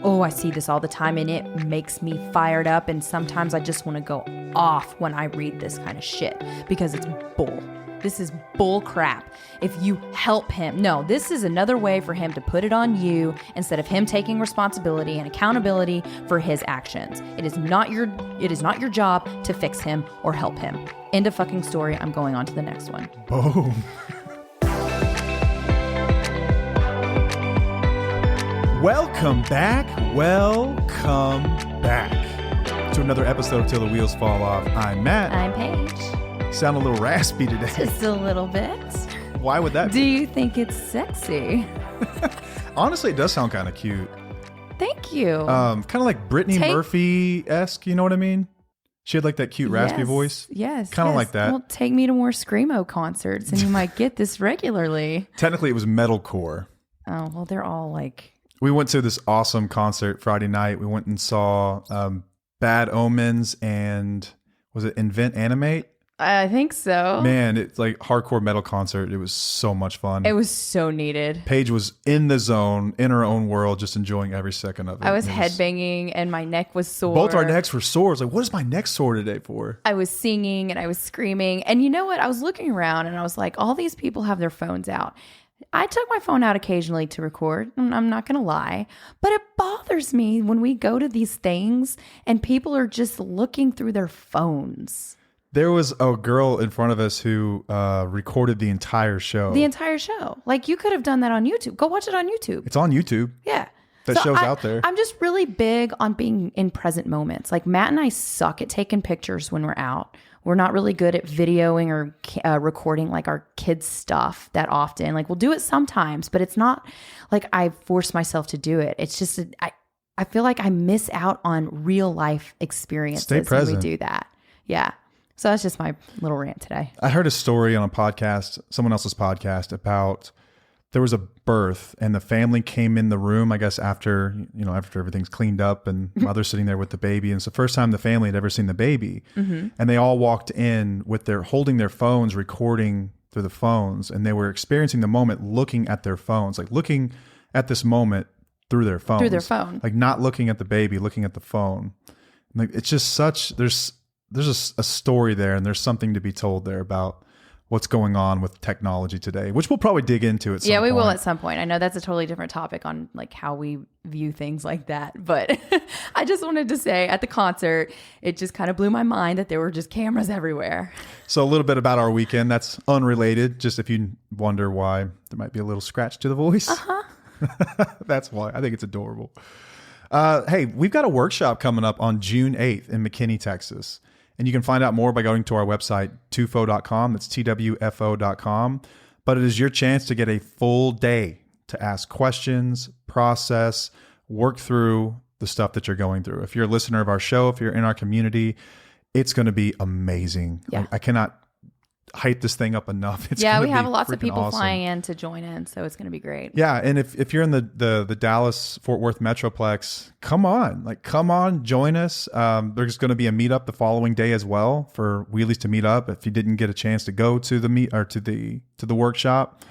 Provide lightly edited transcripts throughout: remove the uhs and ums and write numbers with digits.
Oh, I see this all the time and it makes me fired up. And sometimes I just want to go off when I read this kind of shit because it's bull. This is bull crap. If you help him, no, this is another way for him to put it on you instead of him taking responsibility and accountability for his actions. It is not your job to fix him or help him. End of fucking story. I'm going on to the next one. Boom. Welcome back to another episode of Till the Wheels Fall Off. I'm Matt. I'm Paige. Sound a little raspy today. Just a little bit. Why would that be? Do you think it's sexy? Honestly, it does sound kind of cute. Thank you. Kind of like Brittany Murphy-esque, you know what I mean? She had like that cute raspy voice. Yes. Kind of like that. Well, take me to more Screamo concerts and you might get this regularly. Technically, it was metalcore. Oh, well, they're all like... We went to this awesome concert Friday night. We went and saw Bad Omens and was it Invent Animate? I think so. Man, it's like hardcore metal concert. It was so much fun. It was so needed. Paige was in the zone, in her own world, just enjoying every second of it. I was headbanging and my neck was sore. Both our necks were sore. I was like, what is my neck sore today for? I was singing and I was screaming. And you know what? I was looking around and I was like, all these people have their phones out. I took my phone out occasionally to record. I'm not going to lie. But it bothers me when we go to these things and people are just looking through their phones. There was a girl in front of us who recorded the entire show. The entire show. Like, you could have done that on YouTube. Go watch it on YouTube. It's on YouTube. Yeah. That show's out there. I'm just really big on being in present moments. Like, Matt and I suck at taking pictures when we're out. We're not really good at videoing or recording like our kids' stuff that often. Like, we'll do it sometimes, but it's not like I force myself to do it. It's just, I feel like I miss out on real life experiences Stay present. when we do that. Yeah. So that's just my little rant today. I heard a story on a podcast, someone else's podcast, about there was a birth and the family came in the room, I guess, after everything's cleaned up and mother's sitting there with the baby. And it's the first time the family had ever seen the baby. Mm-hmm. And they all walked in with holding their phones, recording through the phones. And they were experiencing the moment, looking at their phones, like looking at this moment through their phones. Through their phone. Like not looking at the baby, looking at the phone. Like it's just there's a story there and there's something to be told there about what's going on with technology today, which we'll probably dig into at some point. Yeah, we will at some point. I know that's a totally different topic on like how we view things like that. But I just wanted to say at the concert, it just kind of blew my mind that there were just cameras everywhere. So a little bit about our weekend. That's unrelated. Just if you wonder why there might be a little scratch to the voice. Uh-huh. That's why. I think it's adorable. Hey, we've got a workshop coming up on June 8th in McKinney, Texas. And you can find out more by going to our website, twfo.com. That's twfo.com. But it is your chance to get a full day to ask questions, process, work through the stuff that you're going through. If you're a listener of our show, if you're in our community, it's going to be amazing. Yeah. I cannot hype this thing up enough. We have lots of people awesome. flying in to join in, so it's going to be great. Yeah, and if you're in the Dallas Fort Worth Metroplex, come on, join us. There's going to be a meetup the following day as well for Wheelies to meet up. If you didn't get a chance to go to the workshop,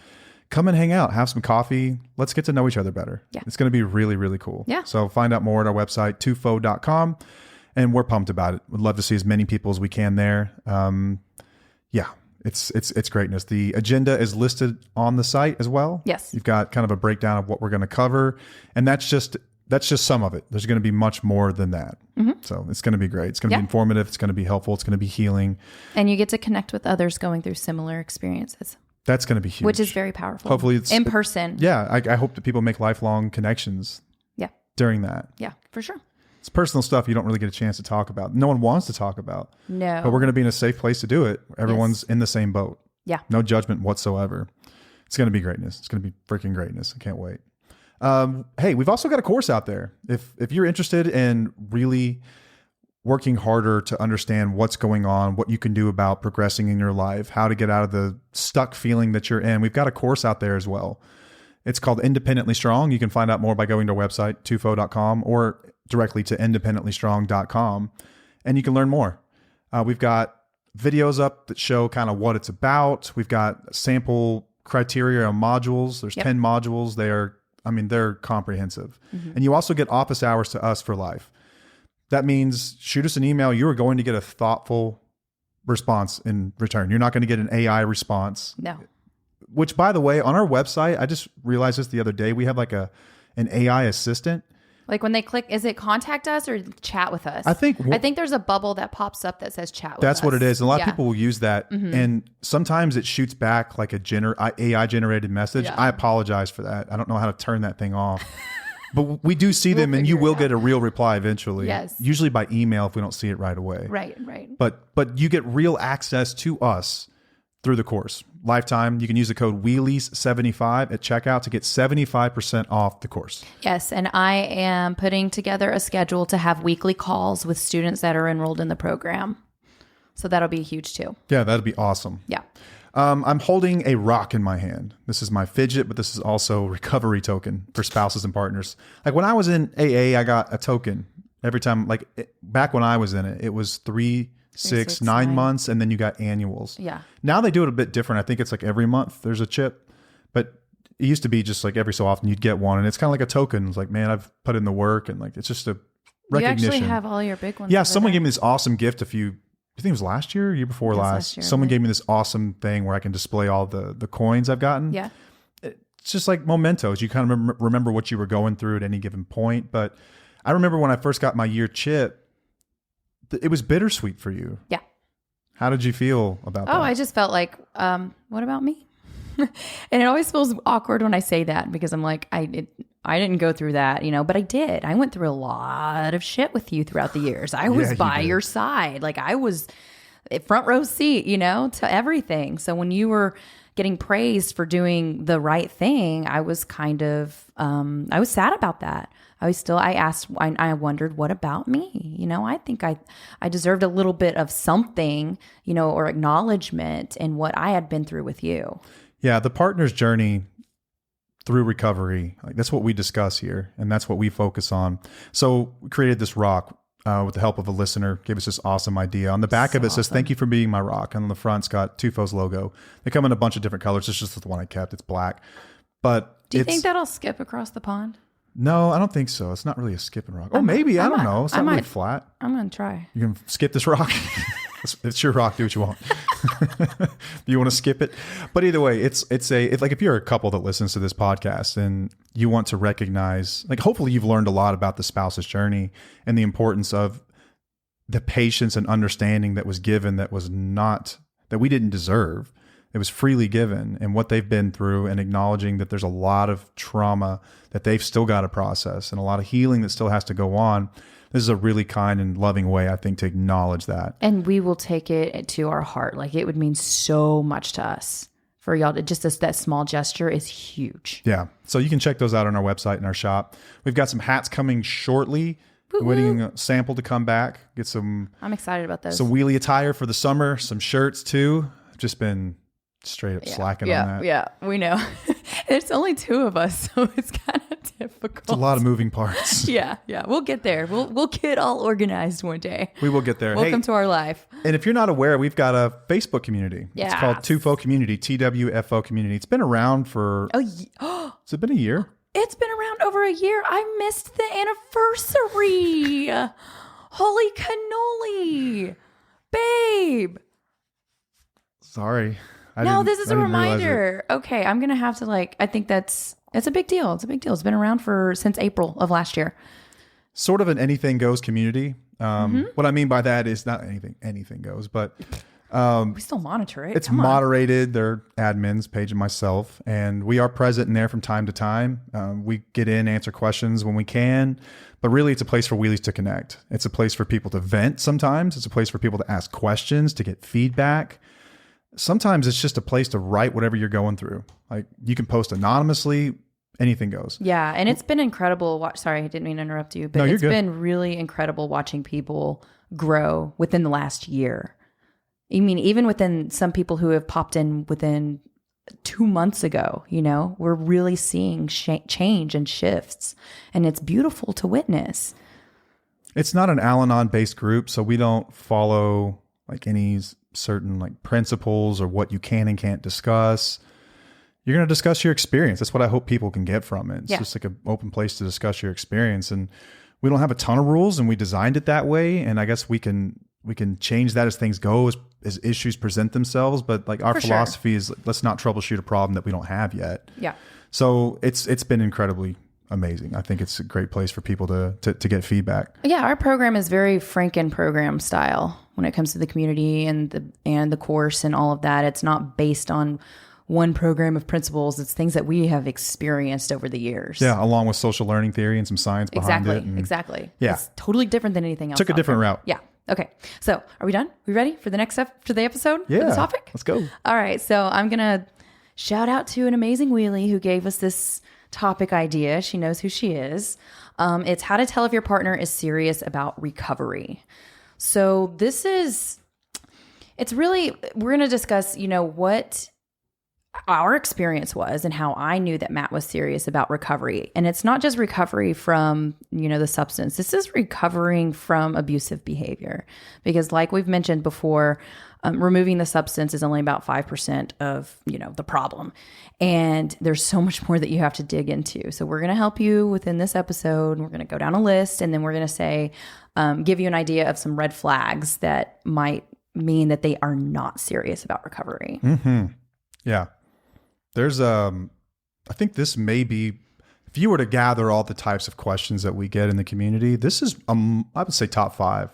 come and hang out, have some coffee. Let's get to know each other better. Yeah, it's going to be really, really cool. Yeah. So find out more at our website, twfo.com, and we're pumped about it. We'd love to see as many people as we can there. Yeah. It's greatness. The agenda is listed on the site as well. Yes. You've got kind of a breakdown of what we're going to cover. And that's just some of it. There's going to be much more than that. Mm-hmm. So it's going to be great. It's going to be informative. It's going to be helpful. It's going to be healing. And you get to connect with others going through similar experiences. That's going to be huge. Which is very powerful. Hopefully it's in person. Yeah. I hope that people make lifelong connections. Yeah. During that. Yeah, for sure. It's personal stuff you don't really get a chance to talk about. No one wants to talk about. No. But we're going to be in a safe place to do it. Everyone's in the same boat. Yeah. No judgment whatsoever. It's going to be greatness. It's going to be freaking greatness. I can't wait. Hey, we've also got a course out there. If you're interested in really working harder to understand what's going on, what you can do about progressing in your life, how to get out of the stuck feeling that you're in, we've got a course out there as well. It's called Independently Strong. You can find out more by going to our website, twfo.com, or directly to independentlystrong.com, and you can learn more. We've got videos up that show kind of what it's about. We've got sample criteria on modules. There's 10 modules. They are I mean, they're comprehensive. And you also get office hours to us for life. That means shoot us an email. You are going to get a thoughtful response in return. You're not going to get an AI response. No. Which, by the way, on our website, I just realized this the other day. We have like an AI assistant. Like when they click, is it contact us or chat with us? I think there's a bubble that pops up that says chat with us. That's what it is. And a lot of people will use that. And sometimes it shoots back like a AI generated message. Yeah. I apologize for that. I don't know how to turn that thing off. But we do see them, and you will get a real reply eventually. Yes. Usually by email if we don't see it right away. Right. But you get real access to us through the course. Lifetime. You can use the code Wheelies75 at checkout to get 75% off the course. Yes. And I am putting together a schedule to have weekly calls with students that are enrolled in the program. So that'll be huge too. Yeah, that'd be awesome. Yeah. I'm holding a rock in my hand. This is my fidget, but this is also a recovery token for spouses and partners. Like when I was in AA, I got a token every time. Like back when I was in it, it was 3, 6, 9 months, and then you got annuals. Yeah. Now they do it a bit different. I think it's like every month there's a chip, but it used to be just like every so often you'd get one, and it's kind of like a token. It's like, man, I've put in the work, and like it's just a recognition. You actually have all your big ones. Yeah, someone gave me this awesome gift I think it was last year or year before last. Someone gave me this awesome thing where I can display all the coins I've gotten. Yeah. It's just like mementos. You kind of remember what you were going through at any given point. But I remember when I first got my year chip, it was bittersweet for you. Yeah. How did you feel about that? Oh, I just felt like, what about me? And it always feels awkward when I say that because I'm like, I didn't go through that, but I did. I went through a lot of shit with you throughout the years. I was by your side. Like I was front row seat, to everything. So when you were getting praised for doing the right thing, I was kind of, I was sad about that. I wondered, what about me? I think I deserved a little bit of something, or acknowledgement in what I had been through with you. Yeah. The partner's journey through recovery, like that's what we discuss here, and that's what we focus on. So we created this rock with the help of a listener, gave us this awesome idea. On the back of it says, "Thank you for being my rock." And on the front, it's got Tufo's logo. They come in a bunch of different colors. It's just the one I kept. It's black. But do you think that'll skip across the pond? No, I don't think so. It's not really a skipping rock. Oh, maybe. I don't know. It's not really flat. I'm going to try. You can skip this rock. It's your rock. Do what you want. You want to skip it? But either way, it's like if you're a couple that listens to this podcast and you want to recognize, like hopefully you've learned a lot about the spouse's journey and the importance of the patience and understanding that was given that we didn't deserve. It was freely given, and what they've been through, and acknowledging that there's a lot of trauma that they've still got to process and a lot of healing that still has to go on. This is a really kind and loving way, I think, to acknowledge that. And we will take it to our heart. Like it would mean so much to us for y'all to that small gesture is huge. Yeah. So you can check those out on our website and our shop. We've got some hats coming shortly. Waiting a sample to come back. Get some. I'm excited about those. Some wheelie attire for the summer. Some shirts too. Just been straight up slacking on that. Yeah, we know. It's only 2 of us, so it's kind of difficult. It's a lot of moving parts. Yeah. We'll get there. We'll get all organized one day. We will get there. Welcome to our life. And if you're not aware, we've got a Facebook community. Yeah. It's called Tufo Community, TWFO Community. It's been around for... Has it been a year? It's been around over a year. I missed the anniversary. Holy cannoli. Babe. Sorry. This is a reminder. Okay, I'm going to have to I think it's a big deal. It's a big deal. It's been around since April of last year. Sort of an anything goes community. What I mean by that is not anything goes, but we still monitor it. It's moderated. They're admins, Paige and myself, and we are present in there from time to time. We get in, answer questions when we can, but really it's a place for wheelies to connect. It's a place for people to vent sometimes. It's a place for people to ask questions, to get feedback. Sometimes it's just a place to write whatever you're going through. Like you can post anonymously, anything goes. Yeah. And it's been incredible. Sorry, I didn't mean to interrupt you, but it's been really incredible watching people grow within the last year. I mean, even within some people who have popped in within 2 months ago, we're really seeing change and shifts, and it's beautiful to witness. It's not an Al-Anon based group, so we don't follow like any certain like principles or what you can and can't discuss. you're going to discuss your experience. That's what I hope people can get from it. It's Yeah. just like an open place to discuss your experience. And we don't have a ton of rules, and we designed it that way. And I guess we can change that as things go, as issues present themselves. But like our For sure. philosophy is, let's not troubleshoot a problem that we don't have yet. Yeah. So it's been incredibly amazing. I think it's a great place for people to get feedback. Yeah, our program is very Franken program style when it comes to the community and the course and all of that. It's not based on one program of principles. It's things that we have experienced over the years. Yeah, along with social learning theory and some science behind it. And Exactly. Yeah. It's totally different than anything else. took a out different there. route. Yeah. Okay. So are we done? We ready for the next step for the episode? Yeah. For the topic? Let's go. All right. So I'm going to shout out to an amazing wheelie who gave us this topic idea. She knows who she is. It's how to tell if your partner is serious about recovery. So it's really, we're going to discuss, what our experience was and how I knew that Matt was serious about recovery. And it's not just recovery from, the substance. This is recovering from abusive behavior. Because like we've mentioned before, removing the substance is only about 5% of, the problem. And there's so much more that you have to dig into. So we're going to help you within this episode. We're going to go down a list, and then we're going to say, give you an idea of some red flags that might mean that they are not serious about recovery. Mm-hmm. Yeah. There's, I think this may be, if you were to gather all the types of questions that we get in the community, this is, I would say top 5.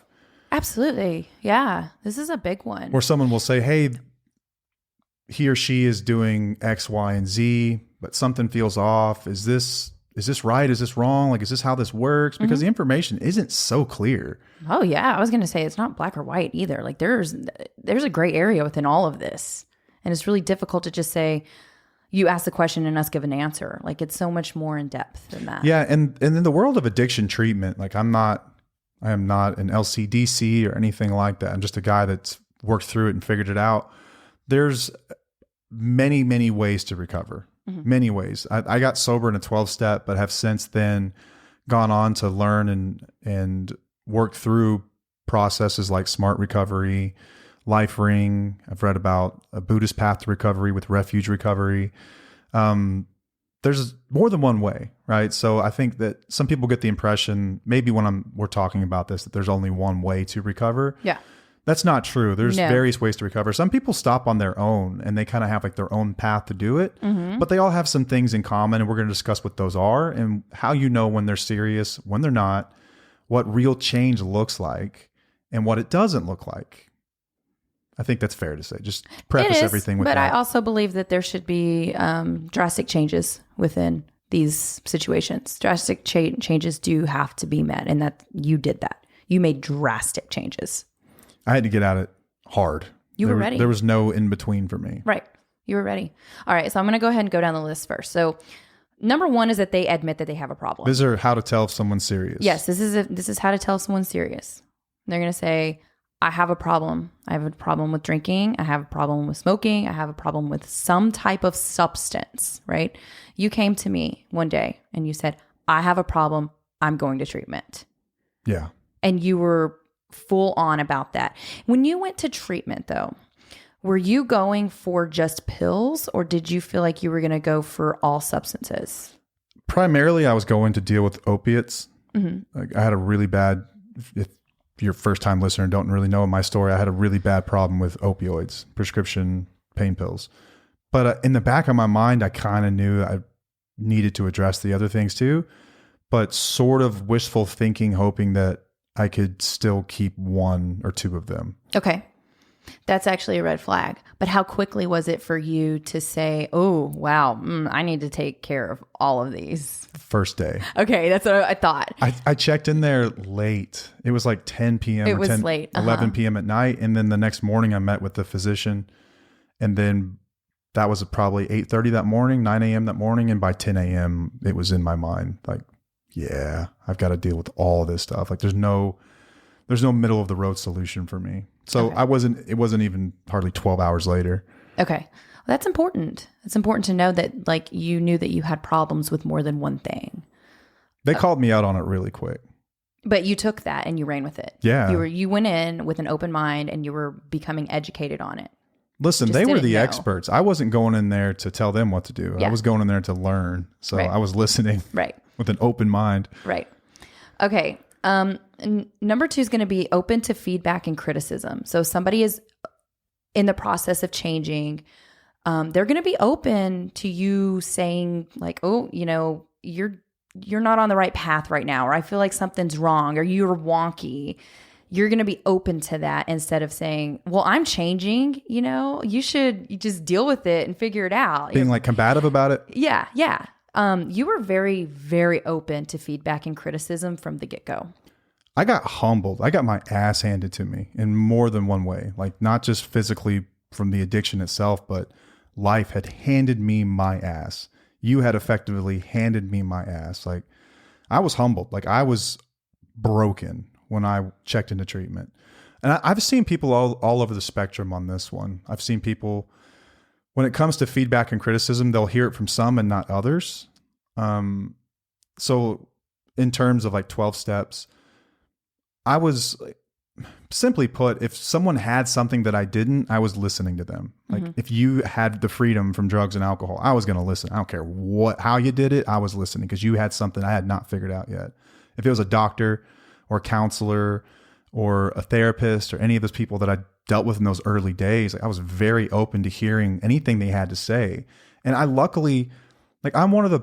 Absolutely. Yeah. This is a big one. Where someone will say, hey, he or she is doing X, Y, and Z, but something feels off. Is this right? Is this wrong? Like, is this how this works? Because the information isn't so clear. Oh yeah. I was going to say it's not black or white either. Like there's a gray area within all of this. And it's really difficult to just say, you ask the question and us give an answer. Like it's so much more in depth than that. Yeah. And in the world of addiction treatment, like I am not an LCDC or anything like that. I'm just a guy that's worked through it and figured it out. There's many, many ways to recover. Mm-hmm. Many ways. I got sober in a 12-step, but have since then gone on to learn and work through processes like SMART recovery, Life Ring. I've read about a Buddhist path to recovery with refuge recovery. There's more than one way, right? So I think that some people get the impression, maybe when we're talking about this, that there's only one way to recover. Yeah. That's not true. There's No. various ways to recover. Some people stop on their own and they kind of have like their own path to do it, but they all have some things in common, and we're going to discuss what those are and how you know when they're serious, when they're not, what real change looks like, and what it doesn't look like. I think that's fair to say. Just preface everything with but that. I also believe that there should be drastic changes within these situations. Drastic changes do have to be met, and that you did that. You made drastic changes. I had to get at it hard. You were ready. There was no in between for me. Right. You were ready. All right. So I'm going to go ahead and go down the list first. So number 1 is that they admit that they have a problem. These are how to tell if someone's serious. Yes. This is how to tell someone's serious. They're going to say, I have a problem. I have a problem with drinking. I have a problem with smoking. I have a problem with some type of substance, right? You came to me one day and you said, I have a problem. I'm going to treatment. Yeah. And you were full on about that. When you went to treatment though, were you going for just pills, or did you feel like you were going to go for all substances? Primarily, I was going to deal with opiates. Mm-hmm. Like I had a really bad, if you're a first time listener and don't really know my story, I had a really bad problem with opioids, prescription pain pills. But in the back of my mind, I kind of knew I needed to address the other things too, but sort of wishful thinking, hoping that I could still keep 1 or 2 of them. Okay. That's actually a red flag. But how quickly was it for you to say, oh, wow, I need to take care of all of these? First day. Okay, that's what I thought. I checked in there late. It was like 10 p.m. It or was 10, late. 11 p.m. at night. And then the next morning I met with the physician. And then that was probably 8:30 that morning, 9 a.m. that morning. And by 10 a.m. it was in my mind, like, yeah, I've got to deal with all this stuff. Like there's no middle of the road solution for me. So Okay. it wasn't even hardly 12 hours later. Okay. Well, that's important. It's important to know that like you knew that you had problems with more than one thing. They called me out on it really quick. But you took that and you ran with it. Yeah. You went in with an open mind and you were becoming educated on it. Listen, just they were didn't the know. experts. I wasn't going in there to tell them what to do. Yeah. I was going in there to learn. So Right. I was listening Right. with an open mind. Right. Okay. Number 2 is going to be open to feedback and criticism. So if somebody is in the process of changing, they're going to be open to you saying like, oh, you're not on the right path right now, or I feel like something's wrong, or you're wonky. You're going to be open to that instead of saying, well, I'm changing, you just deal with it and figure it out. Being like combative about it. Yeah. Yeah. You were very, very open to feedback and criticism from the get-go. I got humbled. I got my ass handed to me in more than one way. Like not just physically from the addiction itself, but life had handed me my ass. You had effectively handed me my ass. Like I was humbled. Like I was broken when I checked into treatment. And I've seen people all over the spectrum on this one. I've seen people, when it comes to feedback and criticism, they'll hear it from some and not others. So in terms of like 12 steps, I was, simply put, if someone had something that I didn't, I was listening to them. Like if you had the freedom from drugs and alcohol, I was going to listen. I don't care how you did it. I was listening because you had something I had not figured out yet. If it was a doctor or a counselor or a therapist or any of those people that I dealt with in those early days, like I was very open to hearing anything they had to say. And I luckily, like I'm one of the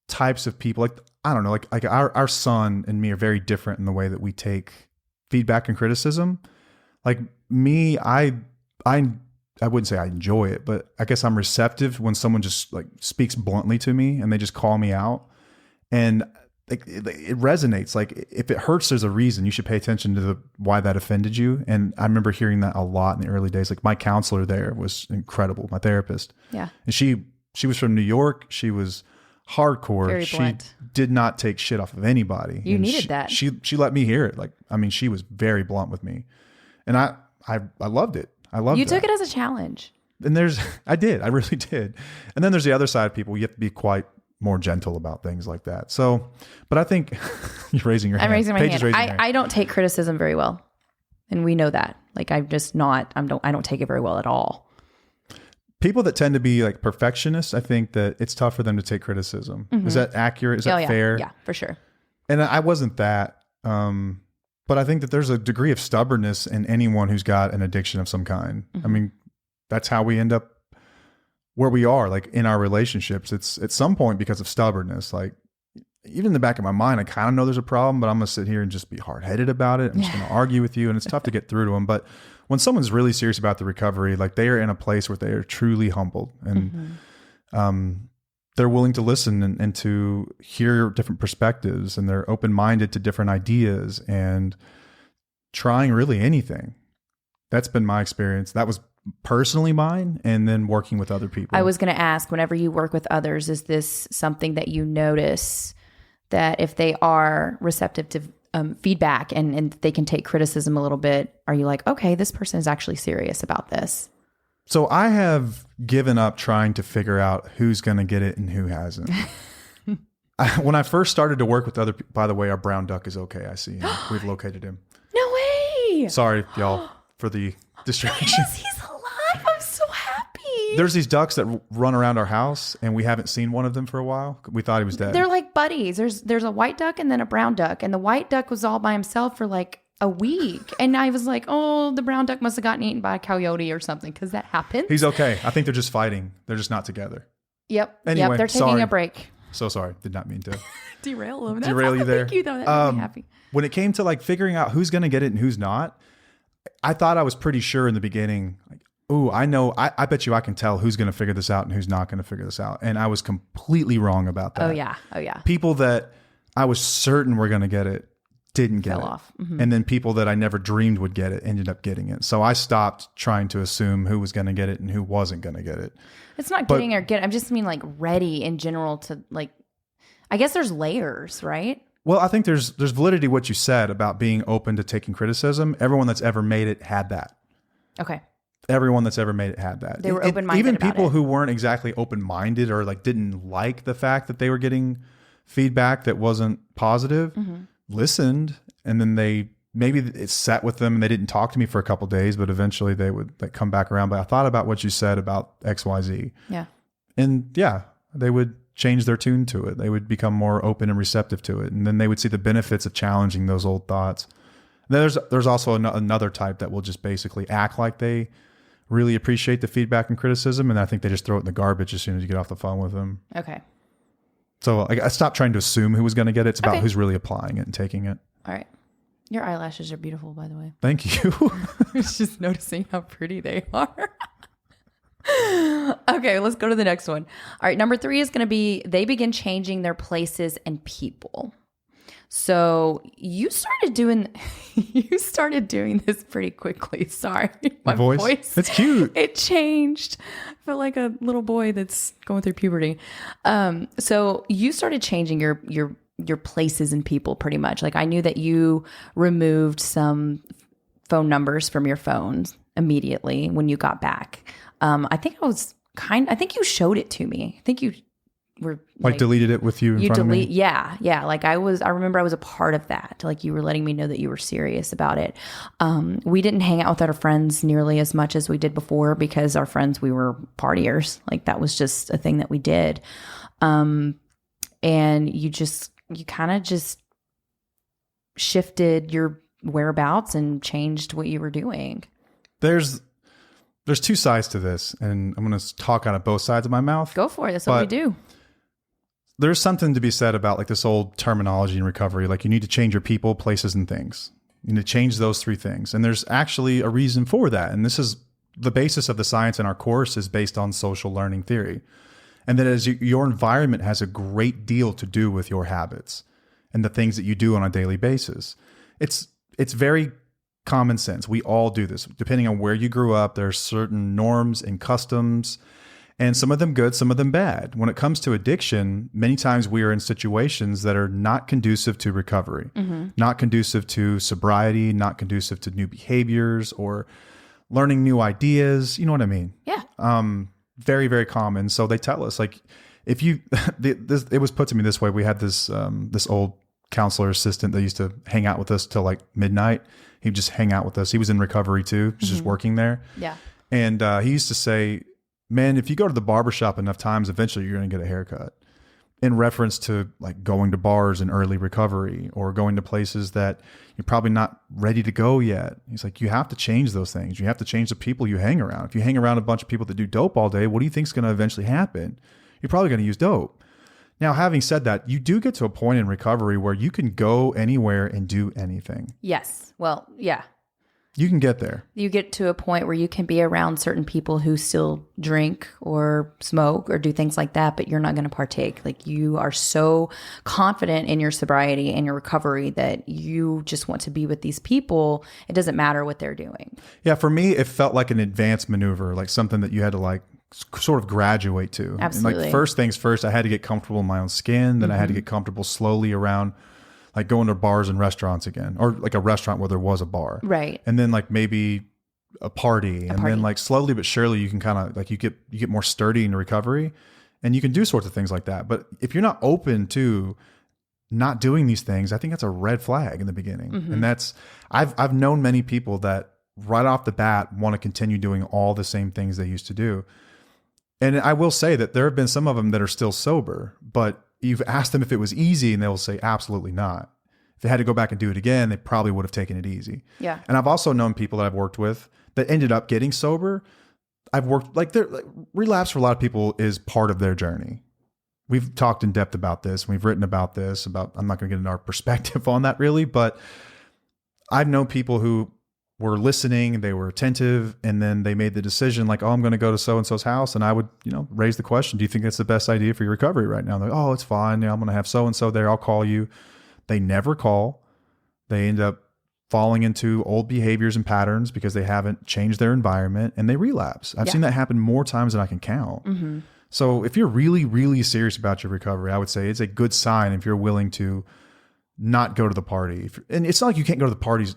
types of people, like, I don't know, like our son and me are very different in the way that we take feedback and criticism. Like me, I wouldn't say I enjoy it, but I guess I'm receptive when someone just like speaks bluntly to me and they just call me out. And it resonates. Like if it hurts, there's a reason. You should pay attention to why that offended you. And I remember hearing that a lot in the early days. Like my counselor there was incredible, my therapist. Yeah. And she was from New York. She was hardcore. Very she blunt. did not take shit off of anybody. You And needed that. She let me hear it. Like, I mean, she was very blunt with me. And I loved it. I loved it. You took it as a challenge. And I really did. And then there's the other side of people. You have to be quite more gentle about things like that. So, but I think you're raising your hand. I'm raising my Paige is hand. raising her hand. I don't take criticism very well. And we know that. Like I don't take it very well at all. People that tend to be like perfectionists, I think that it's tough for them to take criticism. Is that accurate? Is that yeah. fair? Yeah, for sure. And I wasn't that. But I think that there's a degree of stubbornness in anyone who's got an addiction of some kind. I mean, that's how we end up where we are, like in our relationships. It's at some point because of stubbornness. Like even in the back of my mind, I kind of know there's a problem, but I'm going to sit here and just be hard-headed about it. I'm just going to argue with you. And it's tough to get through to them. But when someone's really serious about the recovery, like they are in a place where they are truly humbled and they're willing to listen and to hear different perspectives, and they're open-minded to different ideas and trying really anything. That's been my experience. That was personally mine, and then working with other people. I was going to ask, whenever you work with others, is this something that you notice that if they are receptive to feedback and they can take criticism a little bit, are you like, okay, this person is actually serious about this? So I have given up trying to figure out who's going to get it and who hasn't. When I first started to work with other people, by the way, our brown duck is okay. I see him. We've located him. No way. Sorry, y'all, for the distraction. Yes, he's alive. I'm so happy. There's these ducks that run around our house, and we haven't seen one of them for a while. We thought he was dead. They're like buddies. There's a white duck and then a brown duck, and the white duck was all by himself for like a week, and I was like, oh, the brown duck must have gotten eaten by a coyote or something, because that happened. He's okay. I think they're just fighting. They're just not together. Yep. Anyway, They're taking sorry. a break. So sorry. Did not mean to Derail them. derail you there. Thank you, though. That made me happy. When it came to like figuring out who's going to get it and who's not, I thought I was pretty sure in the beginning, like, ooh, I know, I bet you I can tell who's going to figure this out and who's not going to figure this out. And I was completely wrong about that. Oh yeah. People that I was certain were going to get it didn't get Fell it. off. Mm-hmm. And then people that I never dreamed would get it ended up getting it. So I stopped trying to assume who was going to get it and who wasn't going to get it. It's not getting or get. I just mean like ready in general to like, I guess there's layers, right? Well, I think there's validity what you said about being open to taking criticism. Everyone that's ever made it had that. Okay. Everyone that's ever made it had that. They were open-minded Even about people it. who weren't exactly open-minded or like didn't like the fact that they were getting feedback that wasn't positive, listened, and then they maybe it sat with them and they didn't talk to me for a couple of days, but eventually they would like come back around. But I thought about what you said about XYZ. Yeah. And yeah, they would change their tune to it. They would become more open and receptive to it. And then they would see the benefits of challenging those old thoughts. There's also another type that will just basically act like they really appreciate the feedback and criticism. And I think they just throw it in the garbage as soon as you get off the phone with them. Okay. So I stopped trying to assume who was going to get it. It's about who's really applying it and taking it. All right. Your eyelashes are beautiful, by the way. Thank you. I was just noticing how pretty they are. Okay, let's go to the next one. All right, number 3 is going to be they begin changing their places and people. So you started doing this pretty quickly. Sorry, my voice. It's cute. It changed. I felt like a little boy that's going through puberty. So you started changing your places and people pretty much. Like I knew that you removed some phone numbers from your phones immediately when you got back. I think you showed it to me. I think you were like deleted it with you in front of me? Yeah. Like I remember I was a part of that. Like you were letting me know that you were serious about it. We didn't hang out with our friends nearly as much as we did before because our friends, we were partiers. Like that was just a thing that we did. And you kind of just shifted your whereabouts and changed what you were doing. There's 2 sides to this, and I'm going to talk out of both sides of my mouth. Go for it. That's what we do. There's something to be said about like this old terminology in recovery. Like you need to change your people, places, and things. You need to change those 3 things. And there's actually a reason for that. And this is the basis of the science in our course is based on social learning theory. And that is your environment has a great deal to do with your habits and the things that you do on a daily basis. It's very common sense. We all do this. Depending on where you grew up, there are certain norms and customs, and some of them good, some of them bad. When it comes to addiction, many times we are in situations that are not conducive to recovery, not conducive to sobriety, not conducive to new behaviors or learning new ideas. You know what I mean? Yeah. Very, very common. So they tell us, like, if you, it was put to me this way. We had this old counselor assistant that used to hang out with us till like midnight. He'd just hang out with us. He was in recovery too, just working there. Yeah. And he used to say, man, if you go to the barbershop enough times, eventually you're going to get a haircut. In reference to like going to bars in early recovery or going to places that you're probably not ready to go yet. He's like, you have to change those things. You have to change the people you hang around. If you hang around a bunch of people that do dope all day, what do you think is going to eventually happen? You're probably going to use dope. Now, having said that, you do get to a point in recovery where you can go anywhere and do anything. Yes. Well, yeah. You can get there. You get to a point where you can be around certain people who still drink or smoke or do things like that, but you're not going to partake. Like you are so confident in your sobriety and your recovery that you just want to be with these people. It doesn't matter what they're doing. Yeah, for me, it felt like an advanced maneuver, like something that you had to like sort of graduate to. Absolutely. And like first things first, I had to get comfortable in my own skin. Then I had to get comfortable slowly around like going to bars and restaurants again, or like a restaurant where there was a bar. Right. And then like maybe a party. Then like slowly but surely you can kind of like you get more sturdy in recovery and you can do sorts of things like that. But if you're not open to not doing these things, I think that's a red flag in the beginning. And that's, I've known many people that right off the bat want to continue doing all the same things they used to do. And I will say that there have been some of them that are still sober, but you've asked them if it was easy and they'll say absolutely not. If they had to go back and do it again, they probably would have taken it easy. Yeah. And I've also known people that I've worked with that ended up getting sober. I've worked like relapse for a lot of people is part of their journey. We've talked in depth about this. We've written about this, I'm not going to get into our perspective on that really, but I've known people who were listening, they were attentive, and then they made the decision like, oh, I'm going to go to so-and-so's house. And I would, raise the question, do you think that's the best idea for your recovery right now? They're like, oh, it's fine. I'm going to have so-and-so there. I'll call you. They never call. They end up falling into old behaviors and patterns because they haven't changed their environment and they relapse. I've seen that happen more times than I can count. So if you're really, really serious about your recovery, I would say it's a good sign if you're willing to not go to the party. And it's not like you can't go to the parties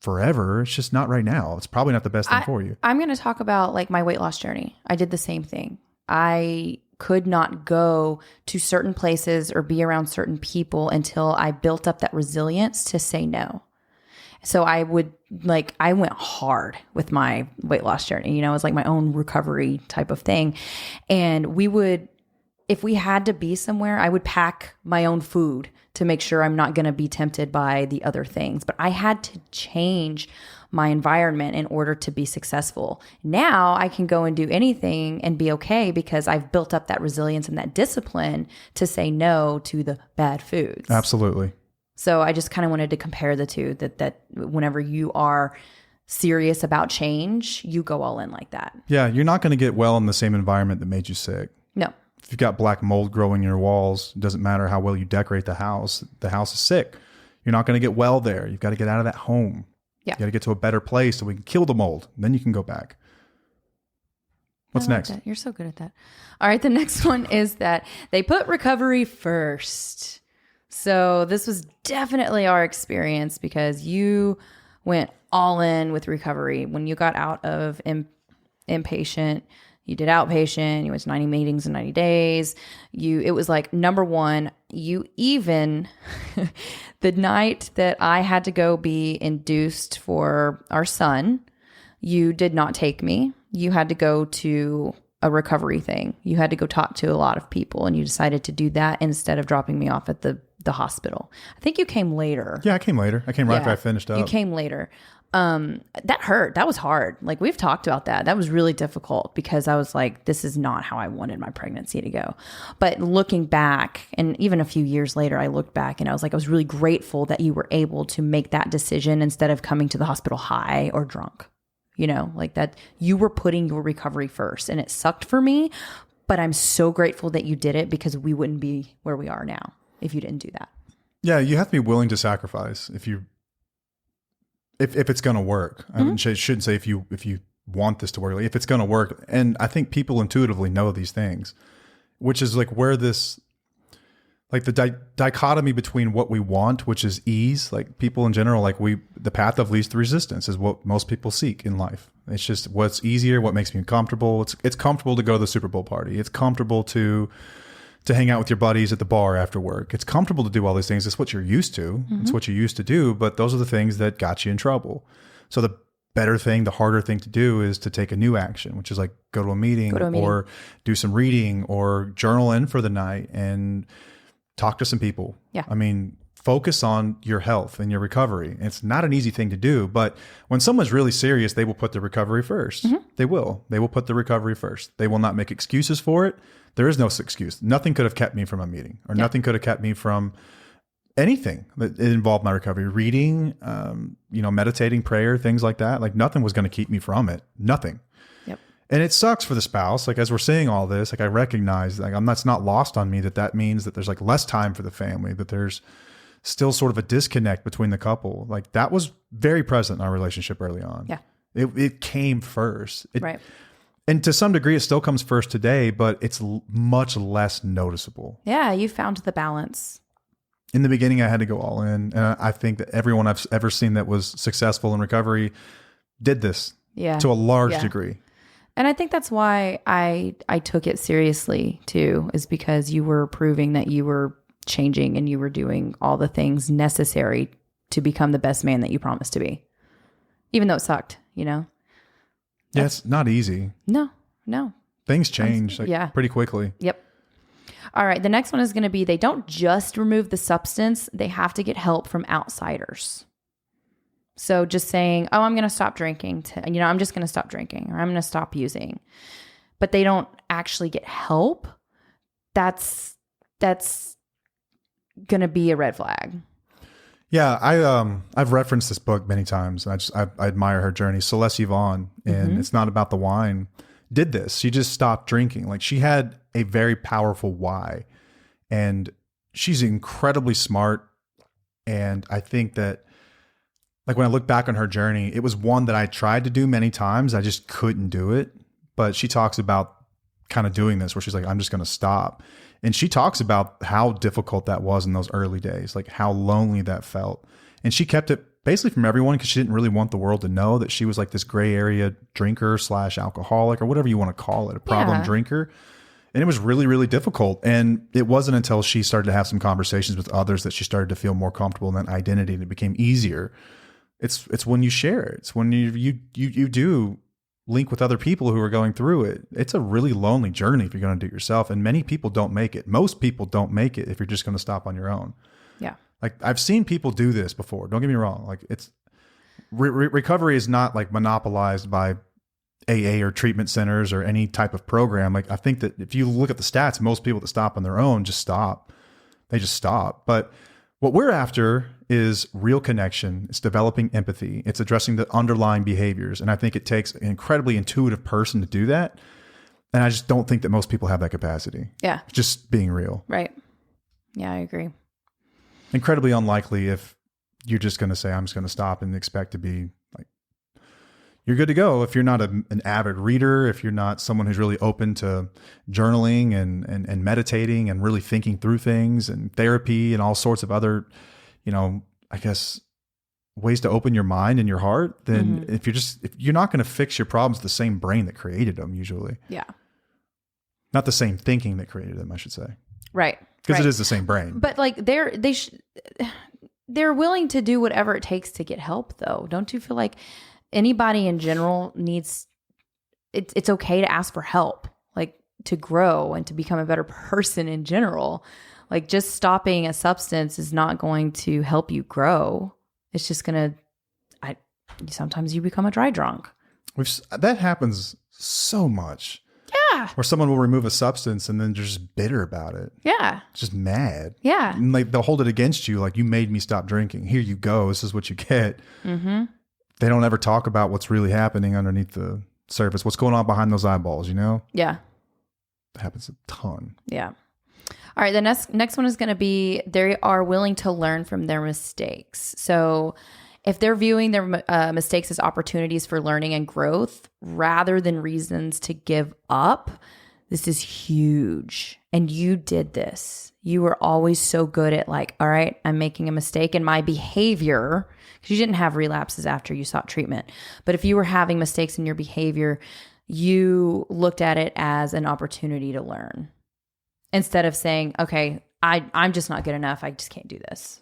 forever. It's just not right now. It's probably not the best thing for you. I'm going to talk about like my weight loss journey. I did the same thing. I could not go to certain places or be around certain people until I built up that resilience to say no. So I went hard with my weight loss journey. You know, it was like my own recovery type of thing. And if we had to be somewhere, I would pack my own food to make sure I'm not going to be tempted by the other things. But I had to change my environment in order to be successful. Now I can go and do anything and be okay because I've built up that resilience and that discipline to say no to the bad foods. Absolutely. So I just kind of wanted to compare the two, that whenever you are serious about change, you go all in like that. Yeah, you're not going to get well in the same environment that made you sick. No. If you've got black mold growing in your walls, it doesn't matter how well you decorate the house is sick. You're not going to get well there. You've got to get out of that home. Yeah. You got to get to a better place so we can kill the mold. Then you can go back. What's next? That. You're so good at that. All right. The next one is that they put recovery first. So this was definitely our experience because you went all in with recovery. When you got out of inpatient, you did outpatient, you went to 90 meetings in 90 days. It was like, number one, you even, the night that I had to go be induced for our son, you did not take me. You had to go to a recovery thing. You had to go talk to a lot of people, and you decided to do that instead of dropping me off at the hospital. I think you came later. Yeah, I came later. I came right after I finished up. You came later. That hurt. That was hard. Like, we've talked about that. That was really difficult because I was like, this is not how I wanted my pregnancy to go. But looking back, and even a few years later, I looked back and I was like, I was really grateful that you were able to make that decision instead of coming to the hospital high or drunk. You know, like that you were putting your recovery first, and it sucked for me, but I'm so grateful that you did it because we wouldn't be where we are now if you didn't do that. Yeah, you have to be willing to sacrifice if it's going to work. I shouldn't say if you want this to work, like if it's going to work. And I think people intuitively know these things, which is like where this, like the dichotomy between what we want, which is ease, like people in general, like the path of least resistance is what most people seek in life. It's just what's easier, what makes me comfortable. It's comfortable to go to the Super Bowl party. It's comfortable to hang out with your buddies at the bar after work. It's comfortable to do all these things. It's what you're used to. It's what you used to do, but those are the things that got you in trouble. So the better thing, the harder thing to do is to take a new action, which is like go to a meeting or do some reading or journal in for the night and talk to some people. Yeah. I mean, focus on your health and your recovery. It's not an easy thing to do, but when someone's really serious, they will put the recovery first. They will put the recovery first. They will not make excuses for it. There is no excuse. Nothing could have kept me from a meeting, or nothing could have kept me from anything that involved my recovery. Reading, meditating, prayer, things like that. Like nothing was going to keep me from it. Nothing. Yep. And it sucks for the spouse. Like as we're saying all this, like I recognize, like that's not lost on me that means that there's like less time for the family, that there's still sort of a disconnect between the couple. Like that was very present in our relationship early on. Yeah. It came first. Right. And to some degree, it still comes first today, but it's much less noticeable. Yeah, you found the balance. In the beginning, I had to go all in. And I think that everyone I've ever seen that was successful in recovery did this to a large degree. And I think that's why I took it seriously too, is because you were proving that you were changing and you were doing all the things necessary to become the best man that you promised to be. Even though it sucked, you know? Yeah, it's not easy. No. Things change pretty quickly. Yep. All right. The next one is going to be, they don't just remove the substance. They have to get help from outsiders. So just saying, oh, I'm going to stop drinking. I'm just going to stop drinking, or I'm going to stop using. But they don't actually get help. That's going to be a red flag. Yeah, I've referenced this book many times. I admire her journey. Celeste Yvonne, and it's not about the wine, did this. She just stopped drinking. Like she had a very powerful why, and she's incredibly smart. And I think that, like when I look back on her journey, it was one that I tried to do many times. I just couldn't do it. But she talks about kind of doing this where she's like, I'm just going to stop. And she talks about how difficult that was in those early days, like how lonely that felt. And she kept it basically from everyone because she didn't really want the world to know that she was like this gray area drinker / alcoholic or whatever you want to call it, a problem drinker. And it was really, really difficult. And it wasn't until she started to have some conversations with others that she started to feel more comfortable in that identity, and it became easier. It's when you share it. It's when you do link with other people who are going through it. It's a really lonely journey if you're going to do it yourself. And many people don't make it. Most people don't make it if you're just going to stop on your own. Yeah. Like I've seen people do this before. Don't get me wrong. Like it's recovery is not like monopolized by AA or treatment centers or any type of program. Like I think that if you look at the stats, most people that stop on their own just stop. They just stop. But what we're after is real connection. It's developing empathy. It's addressing the underlying behaviors. And I think it takes an incredibly intuitive person to do that. And I just don't think that most people have that capacity. Yeah. Just being real. Right. Yeah, I agree. Incredibly unlikely if you're just going to say, I'm just going to stop and expect to be like, you're good to go. If you're not an avid reader, if you're not someone who's really open to journaling and meditating and really thinking through things and therapy and all sorts of other, I guess ways to open your mind and your heart, then if you're not going to fix your problems with the same brain that created them usually. Yeah. Not the same thinking that created them, I should say. Right. Because it is the same brain. But like they're willing to do whatever it takes to get help though. Don't you feel like anybody in general needs, it's okay to ask for help, like to grow and to become a better person in general. Like just stopping a substance is not going to help you grow. It's just going to, sometimes you become a dry drunk. That happens so much. Yeah. Where someone will remove a substance and then they're just bitter about it. Yeah. Just mad. Yeah. And like they'll hold it against you. Like, you made me stop drinking. Here you go. This is what you get. Mm-hmm. They don't ever talk about what's really happening underneath the surface. What's going on behind those eyeballs, Yeah. It happens a ton. Yeah. All right. The next one is going to be, they are willing to learn from their mistakes. So if they're viewing their mistakes as opportunities for learning and growth rather than reasons to give up, this is huge. And you did this. You were always so good at like, all right, I'm making a mistake in my behavior, because you didn't have relapses after you sought treatment. But if you were having mistakes in your behavior, you looked at it as an opportunity to learn instead of saying, okay, I'm just not good enough. I just can't do this.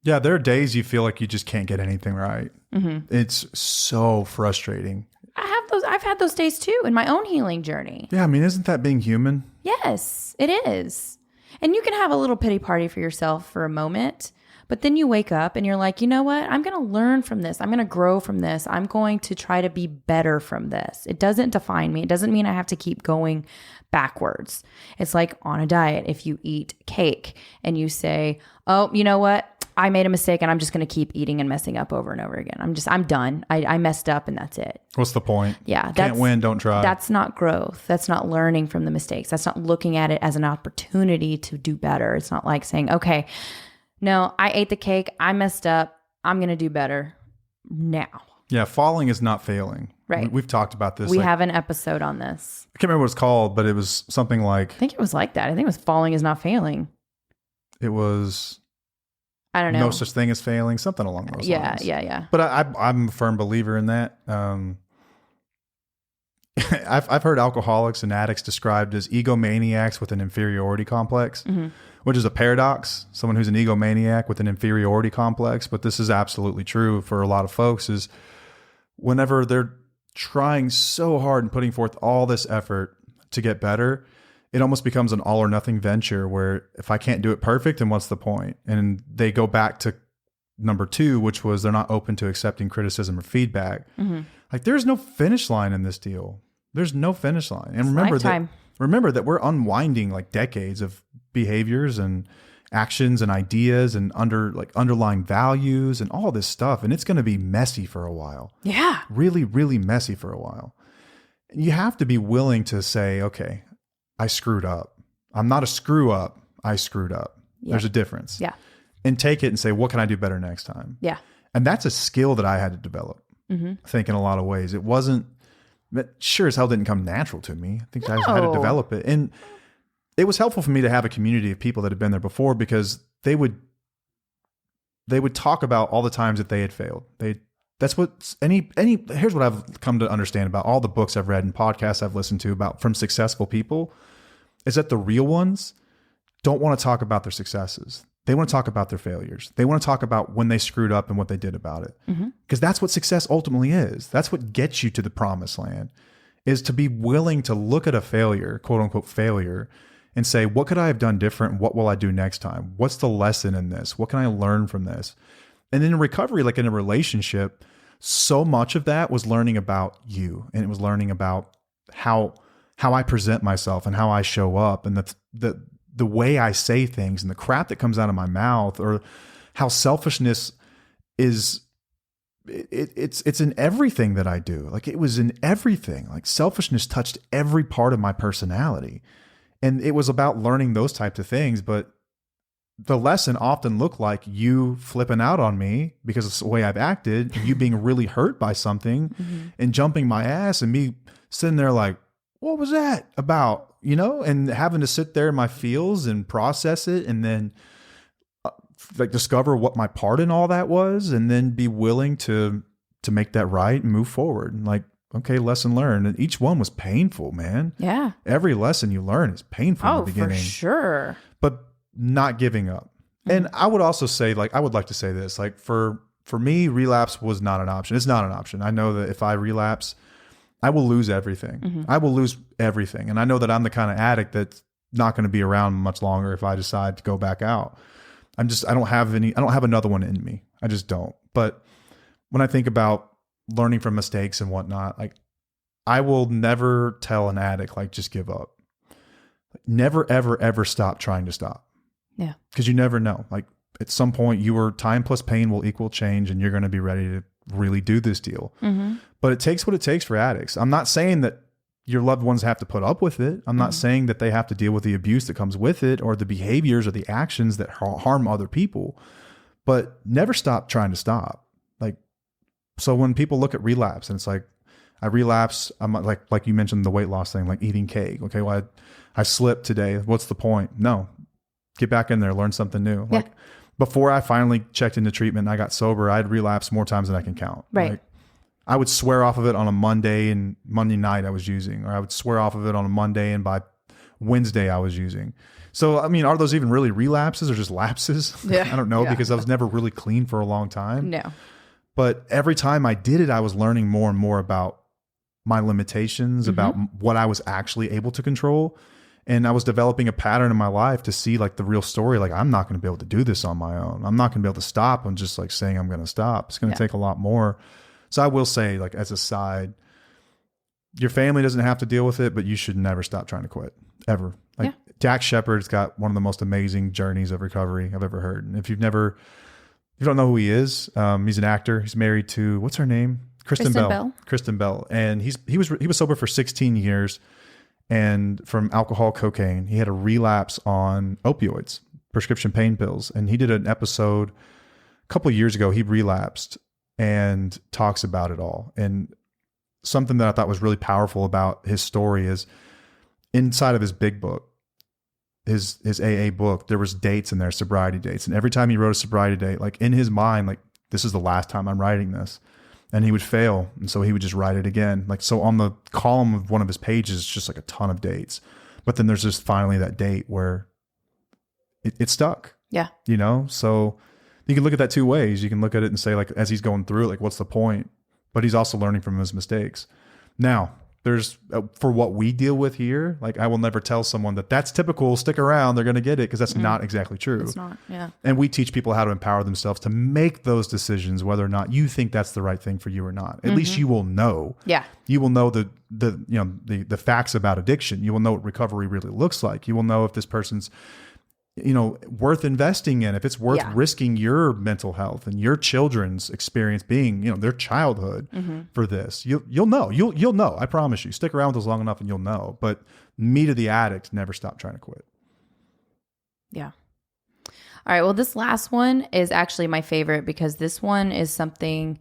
Yeah, there are days you feel like you just can't get anything right. Mm-hmm. It's so frustrating. I've had those days too in my own healing journey. Yeah, I mean, isn't that being human? Yes, it is. And you can have a little pity party for yourself for a moment, but then you wake up and you're like, you know what? I'm going to learn from this. I'm going to grow from this. I'm going to try to be better from this. It doesn't define me. It doesn't mean I have to keep going backwards. It's like on a diet. If you eat cake and you say, oh, you know what? I made a mistake and I'm just going to keep eating and messing up over and over again. I'm done. I messed up and that's it. What's the point? Yeah. Can't win, don't try. That's not growth. That's not learning from the mistakes. That's not looking at it as an opportunity to do better. It's not like saying, okay, no, I ate the cake. I messed up. I'm going to do better now. Yeah. Falling is not failing. Right. We've talked about this. We have an episode on this. I can't remember what it's called, but it was something like, I think it was like that. I think it was falling is not failing. It was, I don't know. No such thing as failing, something along those lines. Yeah. But I'm a firm believer in that. I've heard alcoholics and addicts described as egomaniacs with an inferiority complex, which is a paradox. Someone who's an egomaniac with an inferiority complex. But this is absolutely true for a lot of folks, is whenever they're trying so hard and putting forth all this effort to get better, it almost becomes an all or nothing venture where if I can't do it perfect, then what's the point? And they go back to number 2, which was they're not open to accepting criticism or feedback. Mm-hmm. Like, there's no finish line in this deal. There's no finish line. And remember that we're unwinding like decades of behaviors and actions and ideas and underlying values and all this stuff. And it's going to be messy for a while. Yeah. Really, really messy for a while. And you have to be willing to say, okay, I screwed up. I'm not a screw up. I screwed up. Yeah. There's a difference. Yeah. And take it and say, what can I do better next time? Yeah. And that's a skill that I had to develop, I think, in a lot of ways. It wasn't, sure as hell didn't come natural to me. I think I had to develop it. And it was helpful for me to have a community of people that had been there before, because they would talk about all the times that they had failed. That's what here's what I've come to understand about all the books I've read and podcasts I've listened to about from successful people, is that the real ones don't want to talk about their successes. They want to talk about their failures. They want to talk about when they screwed up and what they did about it. Because that's what success ultimately is. That's what gets you to the promised land, is to be willing to look at a failure, quote unquote failure, and say, what could I have done different? What will I do next time? What's the lesson in this? What can I learn from this? And in recovery, like in a relationship, so much of that was learning about you, and it was learning about how I present myself and how I show up, and the way I say things and the crap that comes out of my mouth, or how selfishness is, it's in everything that I do. Like it was in everything. Like selfishness touched every part of my personality. And it was about learning those types of things. But the lesson often looked like you flipping out on me because it's the way I've acted, and you being really hurt by something and jumping my ass, and me sitting there like, what was that about? You know, and having to sit there in my feels and process it, and then like discover what my part in all that was, and then be willing to make that right and move forward. And like, okay, lesson learned. And each one was painful, man. Yeah. Every lesson you learn is painful in the beginning. For sure. But not giving up. And I would also say, like, I would like to say this, like for me, relapse was not an option. It's not an option. I know that if I relapse, I will lose everything. I will lose everything. And I know that I'm the kind of addict that's not going to be around much longer if I decide to go back out. I don't have another one in me. I just don't. But when I think about learning from mistakes and whatnot, like I will never tell an addict, like, just give up. Never, ever, ever stop trying to stop. Yeah. Because you never know. Like at some point, your time plus pain will equal change, and you're going to be ready to really do this deal. But it takes what it takes for addicts. I'm not saying that your loved ones have to put up with it. I'm not saying that they have to deal with the abuse that comes with it, or the behaviors or the actions that harm other people, but never stop trying to stop. Like, so when people look at relapse and it's like, I relapse, I'm like you mentioned the weight loss thing, like eating cake. Okay. Well, I slipped today. What's the point? No, get back in there, learn something new. Yeah. Like before I finally checked into treatment and I got sober, I'd relapsed more times than I can count. Right. Like, I would swear off of it on a Monday, and Monday night I was using, or I would swear off of it on a Monday, and by Wednesday I was using. So, I mean, are those even really relapses or just lapses? Yeah. I don't know, because I was never really clean for a long time. No. But every time I did it, I was learning more and more about my limitations, about what I was actually able to control. And I was developing a pattern in my life to see like the real story. Like, I'm not going to be able to do this on my own. I'm not going to be able to stop on just like saying I'm going to stop. It's going to take a lot more. So I will say, like, as a side, your family doesn't have to deal with it, but you should never stop trying to quit, ever. Like Dax Shepard's got one of the most amazing journeys of recovery I've ever heard. And if you don't know who he is, he's an actor. He's married to, what's her name? Kristen Bell. Kristen Bell. And he was sober for 16 years, and from alcohol, cocaine. He had a relapse on opioids, prescription pain pills. And he did an episode a couple of years ago. He relapsed and talks about it all. And something that I thought was really powerful about his story is inside of his big book, his AA book, there was dates in there, sobriety dates. And every time he wrote a sobriety date, like in his mind, like, this is the last time I'm writing this. And he would fail. And so he would just write it again. Like, so on the column of one of his pages, it's just like a ton of dates. But then there's just finally that date where it stuck. Yeah. You know? So you can look at that two ways. You can look at it and say, like, as he's going through it, like, what's the point? But he's also learning from his mistakes. Now, there's for what we deal with here, like, I will never tell someone that that's typical, stick around, they're going to get it, because that's not exactly true. It's not, yeah. And we teach people how to empower themselves to make those decisions, whether or not you think that's the right thing for you or not. At least you will know. Yeah. You will know the facts about addiction. You will know what recovery really looks like. You will know if this person's worth investing in, if it's worth risking your mental health and your children's experience being, their childhood for this. You'll know. You'll know. I promise you. Stick around with us long enough and you'll know. But me to the addict, never stop trying to quit. Yeah. All right. Well, this last one is actually my favorite, because this one is something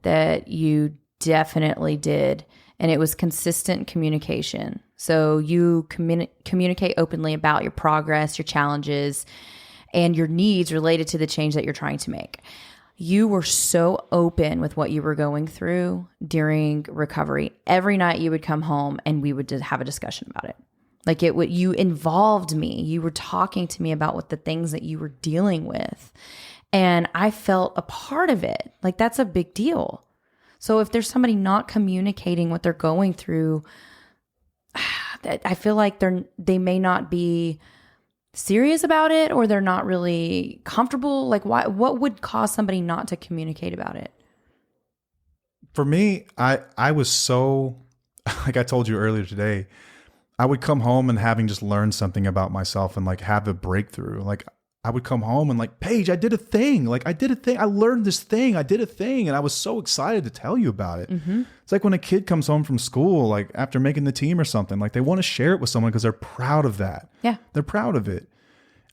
that you definitely did, and it was consistent communication. So you communicate openly about your progress, your challenges, and your needs related to the change that you're trying to make. You were so open with what you were going through during recovery. Every night you would come home and we would have a discussion about it. Like you involved me. You were talking to me about what the things that you were dealing with. And I felt a part of it. Like that's a big deal. So if there's somebody not communicating what they're going through, I feel like they may not be serious about it, or they're not really comfortable. Like what would cause somebody not to communicate about it? For me, I was so, like I told you earlier today, I would come home and having just learned something about myself and like have a breakthrough. Like I would come home and like, Paige, I did a thing. Like I did a thing. I learned this thing. I did a thing. And I was so excited to tell you about it. Mm-hmm. It's like when a kid comes home from school, like after making the team or something, like they want to share it with someone because they're proud of that. Yeah. They're proud of it.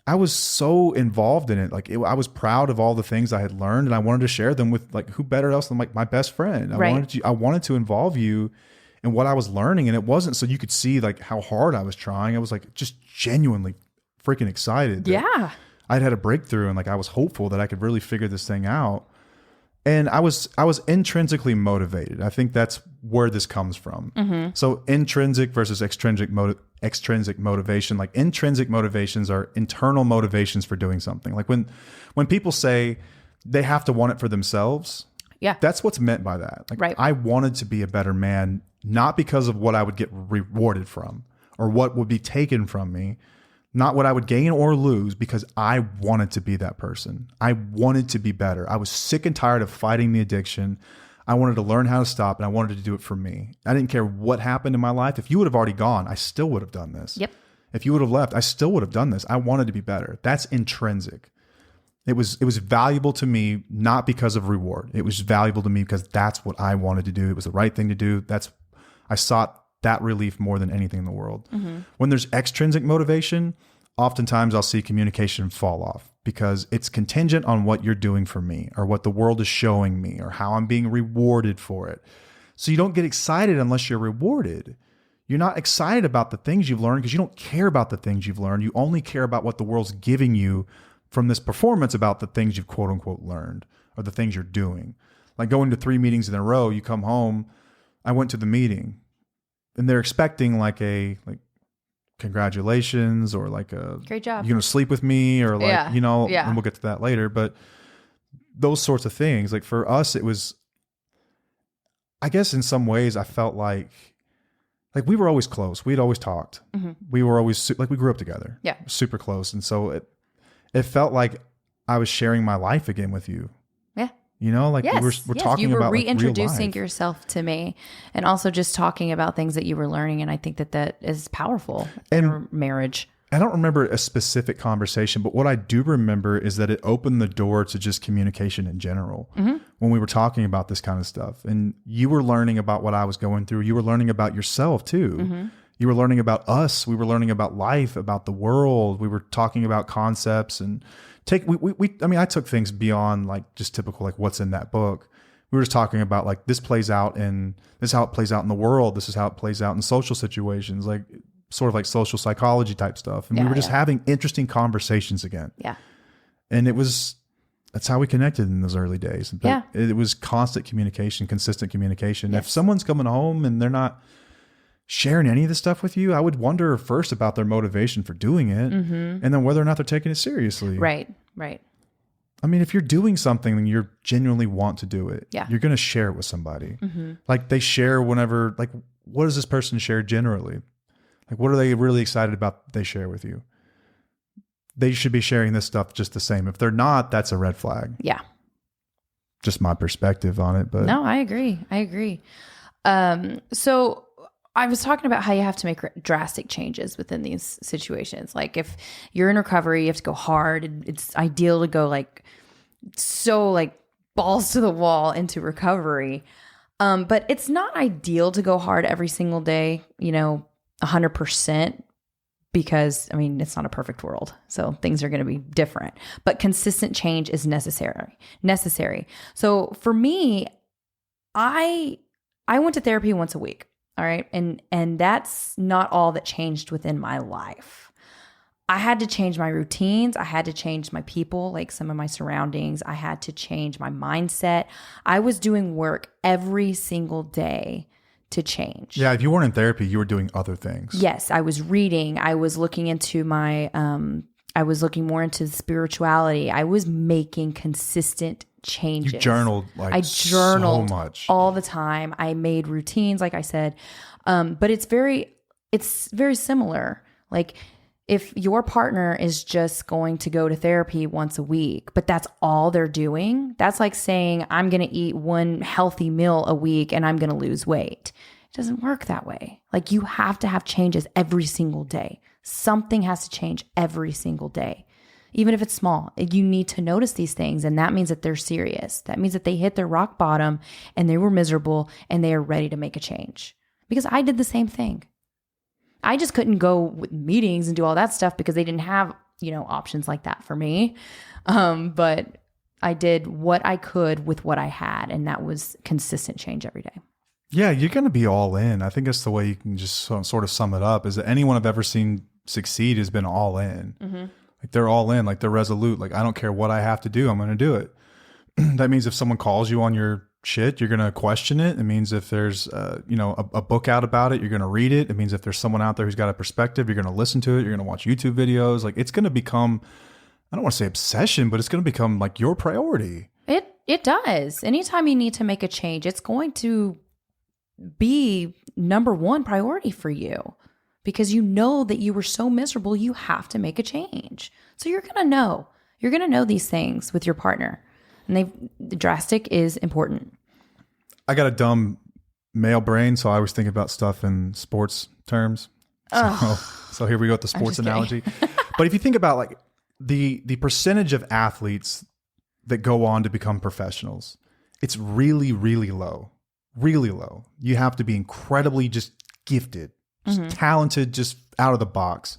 I was so involved in it. Like I was proud of all the things I had learned, and I wanted to share them with like who better else than like my best friend. I wanted to involve you in what I was learning. And it wasn't so you could see like how hard I was trying. I was like just genuinely freaking excited. Yeah. I'd had a breakthrough, and like I was hopeful that I could really figure this thing out. And I was intrinsically motivated. I think that's where this comes from. Mm-hmm. So intrinsic versus extrinsic motivation. Like intrinsic motivations are internal motivations for doing something. Like when people say they have to want it for themselves, yeah, that's what's meant by that. Like right. I wanted to be a better man, not because of what I would get rewarded from or what would be taken from me. Not what I would gain or lose, because I wanted to be that person. I wanted to be better. I was sick and tired of fighting the addiction. I wanted to learn how to stop, and I wanted to do it for me. I didn't care what happened in my life. If you would have already gone, I still would have done this. Yep. If you would have left, I still would have done this. I wanted to be better. That's intrinsic. It was valuable to me, not because of reward. It was valuable to me because that's what I wanted to do. It was the right thing to do. I sought that relief more than anything in the world. Mm-hmm. When there's extrinsic motivation, oftentimes I'll see communication fall off because it's contingent on what you're doing for me or what the world is showing me or how I'm being rewarded for it. So you don't get excited unless you're rewarded. You're not excited about the things you've learned because you don't care about the things you've learned. You only care about what the world's giving you from this performance about the things you've quote unquote learned or the things you're doing. Like going to 3 meetings in a row, you come home, I went to the meeting, and they're expecting like congratulations or like a great job. You're going to sleep with me or like, yeah. And we'll get to that later. But those sorts of things, like for us, it was, I guess in some ways I felt like we were always close. We'd always talked. Mm-hmm. We were always like, we grew up together. Yeah. Super close. And so it felt like I was sharing my life again with you. Yeah. Like yes. we're talking you were about reintroducing like yourself to me, and also just talking about things that you were learning. And I think that is powerful in our marriage. I don't remember a specific conversation, but what I do remember is that it opened the door to just communication in general. Mm-hmm. When we were talking about this kind of stuff, and you were learning about what I was going through, you were learning about yourself too. Mm-hmm. You were learning about us. We were learning about life, about the world. We were talking about concepts and I took things beyond like just typical, like what's in that book. We were just talking about like this is how it plays out in the world. This is how it plays out in social situations, like sort of like social psychology type stuff. And we were just having interesting conversations again. Yeah. And that's how we connected in those early days. But it was constant communication, consistent communication. Yes. If someone's coming home and they're not sharing any of this stuff with you, I would wonder first about their motivation for doing it, mm-hmm. and then whether or not they're taking it seriously. Right. I mean, if you're doing something and you genuinely want to do it, you're going to share it with somebody. Mm-hmm. Like they share whenever, like, what does this person share generally? Like, what are they really excited about that they share with you? They should be sharing this stuff just the same. If they're not, that's a red flag. Yeah. Just my perspective on it. But no, I agree. So I was talking about how you have to make drastic changes within these situations. Like if you're in recovery, you have to go hard. It's ideal to go like balls to the wall into recovery. But it's not ideal to go hard every single day, 100%, because it's not a perfect world. So things are going to be different, but consistent change is necessary. So for me, I went to therapy once a week. All right. And that's not all that changed within my life. I had to change my routines. I had to change my people, like some of my surroundings. I had to change my mindset. I was doing work every single day to change. Yeah, if you weren't in therapy, you were doing other things. Yes, I was reading. I was looking into I was looking more into spirituality. I was making consistent changes. You journaled I journaled so much. all the time. I made routines, like I said. But it's very similar. Like if your partner is just going to go to therapy once a week, but that's all they're doing, that's like saying, I'm going to eat one healthy meal a week and I'm going to lose weight. It doesn't work that way. Like you have to have changes every single day. Something has to change every single day. Even if it's small, you need to notice these things. And that means that they're serious. That means that they hit their rock bottom and they were miserable and they are ready to make a change. Because I did the same thing. I just couldn't go with meetings and do all that stuff because they didn't have, options like that for me. But I did what I could with what I had. And that was consistent change every day. Yeah, you're going to be all in. I think that's the way you can just sort of sum it up, is that anyone I've ever seen succeed has been all in. Mm-hmm. Like they're all in, like they're resolute. Like, I don't care what I have to do, I'm going to do it. That means if someone calls you on your shit, you're going to question it. It means if there's, a book out about it, you're going to read it. It means if there's someone out there who's got a perspective, you're going to listen to it. You're going to watch YouTube videos. Like it's going to become, I don't want to say obsession, but it's going to become like your priority. It does. Anytime you need to make a change, it's going to be number one priority for you because you know that you were so miserable, you have to make a change. So you're going to know these things with your partner. And drastic is important. I got a dumb male brain, so I always think about stuff in sports terms. So here we go with the sports analogy. But if you think about like the percentage of athletes that go on to become professionals, it's really, really low. Really low. You have to be incredibly just gifted, just talented, just out of the box.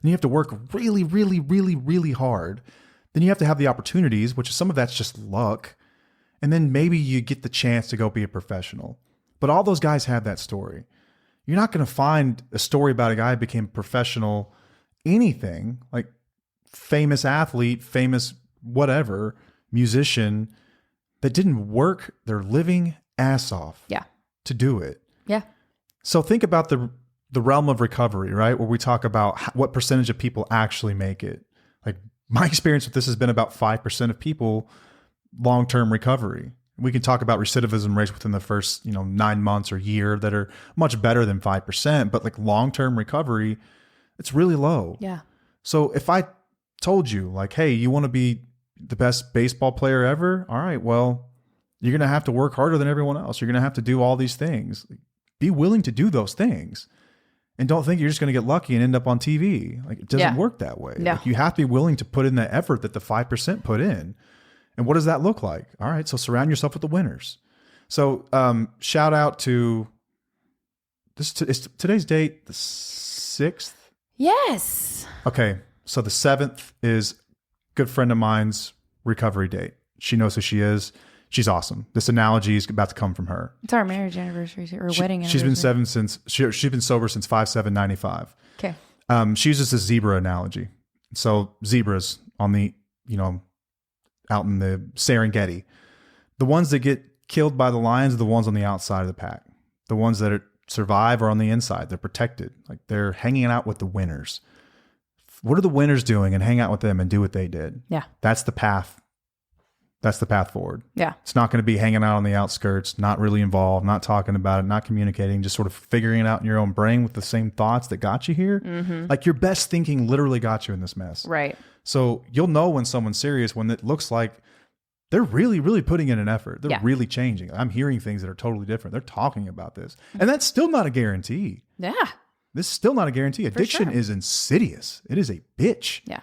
And you have to work really, really, really, really hard. Then you have to have the opportunities, which some of that's just luck. And then maybe you get the chance to go be a professional. But all those guys have that story. You're not going to find a story about a guy who became a professional, anything like famous athlete, famous whatever, musician that didn't work their living ass off to do it. Yeah. So think about the realm of recovery, right? Where we talk about what percentage of people actually make it. Like my experience with this has been about 5% of people long-term recovery. We can talk about recidivism rates within the first, 9 months or year that are much better than 5%, but like long-term recovery, it's really low. Yeah. So if I told you like, hey, you want to be the best baseball player ever? All right, well, you're going to have to work harder than everyone else. You're going to have to do all these things. Be willing to do those things. And don't think you're just going to get lucky and end up on TV. Like it doesn't work that way. No. Like, you have to be willing to put in the effort that the 5% put in. And what does that look like? All right, so surround yourself with the winners. So shout out to this. Is today's date the 6th? Yes. Okay, so the 7th is a good friend of mine's recovery date. She knows who she is. She's awesome. This analogy is about to come from her. It's our marriage anniversary or wedding anniversary. She's been she's been sober since 5/7/95. Okay. She uses a zebra analogy. So zebras on the, out in the Serengeti, the ones that get killed by the lions are the ones on the outside of the pack. The ones that survive are on the inside. They're protected. Like they're hanging out with the winners. What are the winners doing? And hang out with them and do what they did. Yeah. That's the path. That's the path forward. Yeah. It's not going to be hanging out on the outskirts, not really involved, not talking about it, not communicating, just sort of figuring it out in your own brain with the same thoughts that got you here. Mm-hmm. Like your best thinking literally got you in this mess. Right. So you'll know when someone's serious when it looks like they're really, really putting in an effort. They're really changing. I'm hearing things that are totally different. They're talking about this. And that's still not a guarantee. Yeah. This is still not a guarantee. Addiction is insidious. It is a bitch. Yeah.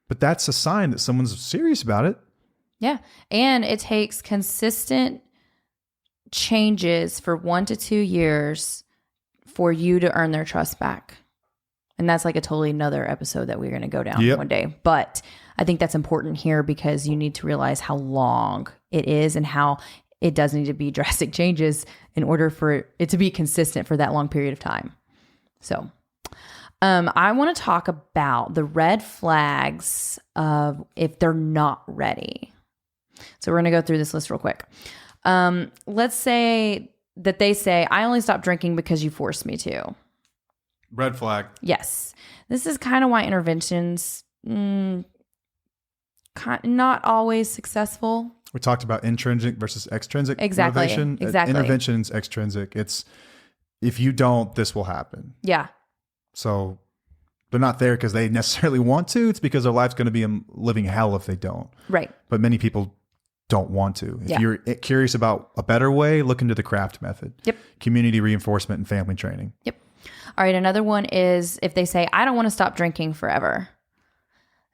But that's a sign that someone's serious about it. Yeah. And it takes consistent changes for 1 to 2 years for you to earn their trust back. And that's like a totally another episode that we're going to go down one day. But I think that's important here because you need to realize how long it is and how it does need to be drastic changes in order for it to be consistent for that long period of time. So I want to talk about the red flags of if they're not ready. So we're going to go through this list real quick. Let's say that they say, I only stopped drinking because you forced me to. Red flag. Yes. This is kind of why interventions not always successful. We talked about intrinsic versus extrinsic Exactly. motivation. Exactly. Intervention's extrinsic. It's if you don't, this will happen. Yeah. So they're not there because they necessarily want to. It's because their life's going to be a living hell if they don't. Right. But many people don't want to. If Yeah. you're curious about a better way, look into the CRAFT method. Yep. Community reinforcement and family training. Yep. All right. Another one is if they say, I don't want to stop drinking forever.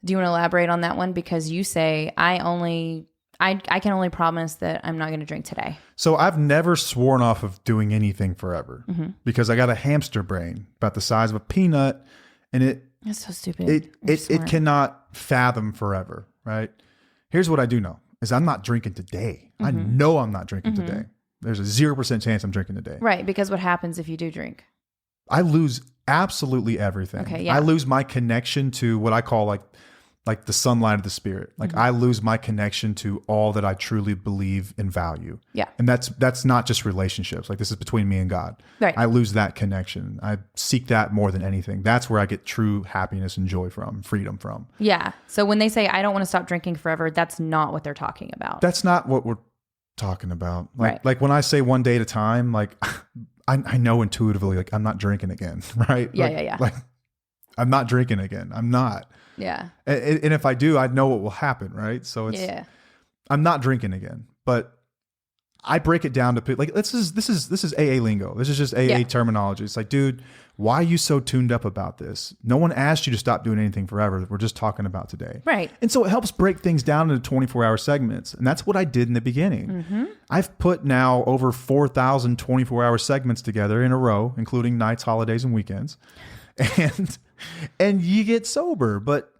Do you want to elaborate on that one? Because you say, I can only promise that I'm not going to drink today. So I've never sworn off of doing anything forever because I got a hamster brain about the size of a peanut, and That's so stupid. it cannot fathom forever, right? Here's what I do know is I'm not drinking today. I know I'm not drinking today. There's a 0% chance I'm drinking today. Right. Because what happens if you do drink? I lose absolutely everything. Okay, yeah. I lose my connection to what I call like the sunlight of the spirit. Like I lose my connection to all that I truly believe and value. Yeah. And that's not just relationships. Like this is between me and God. Right. I lose that connection. I seek that more than anything. That's where I get true happiness and joy from, freedom from. Yeah. So when they say, I don't want to stop drinking forever, that's not what they're talking about. That's not what we're talking about. Right. Like when I say one day at a time, like I know intuitively, like I'm not drinking again. Right. Yeah. Like I'm not drinking again. I'm not. Yeah. And if I do, I know what will happen, right? So it's I'm not drinking again, but I break it down to like this is AA lingo. This is just AA terminology. It's like, dude, why are you so tuned up about this? No one asked you to stop doing anything forever. We're just talking about today. Right. And so it helps break things down into 24-hour segments. And that's what I did in the beginning. I've put now over 4,000 24-hour segments together in a row, including nights, holidays, and weekends. And you get sober, but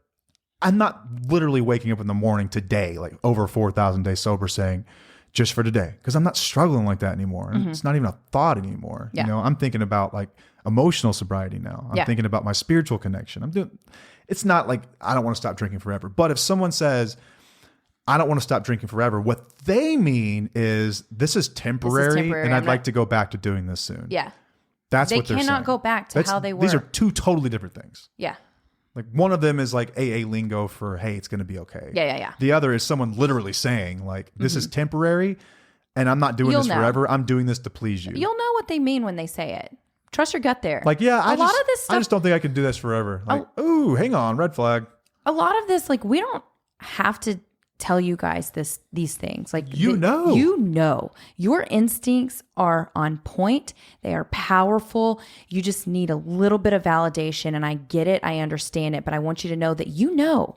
I'm not literally waking up in the morning today, like over 4,000 days sober saying just for today. Cause I'm not struggling like that anymore. And it's not even a thought anymore. Yeah. You know, I'm thinking about like emotional sobriety now. I'm thinking about my spiritual connection. It's not like I don't want to stop drinking forever. But if someone says, I don't want to stop drinking forever, what they mean is this is temporary. And I'd like to go back to doing this soon. Yeah. That's They what they're saying. cannot go back to how they were. These are two totally different things. Yeah. Like one of them is like AA lingo for, hey, it's going to be okay. Yeah. The other is someone literally saying like, this is temporary and I'm not doing this forever. I'm doing this to please you. You'll know what they mean when they say it. Trust your gut there. Like, yeah, a lot of this stuff, I just don't think I can do this forever. Like, ooh, hang on, red flag. a lot of this, like, we don't have to tell you guys these things. Like, you know, your instincts are on point. They are powerful. You just need a little bit of validation. And I get it. I understand it. But I want you to know that you know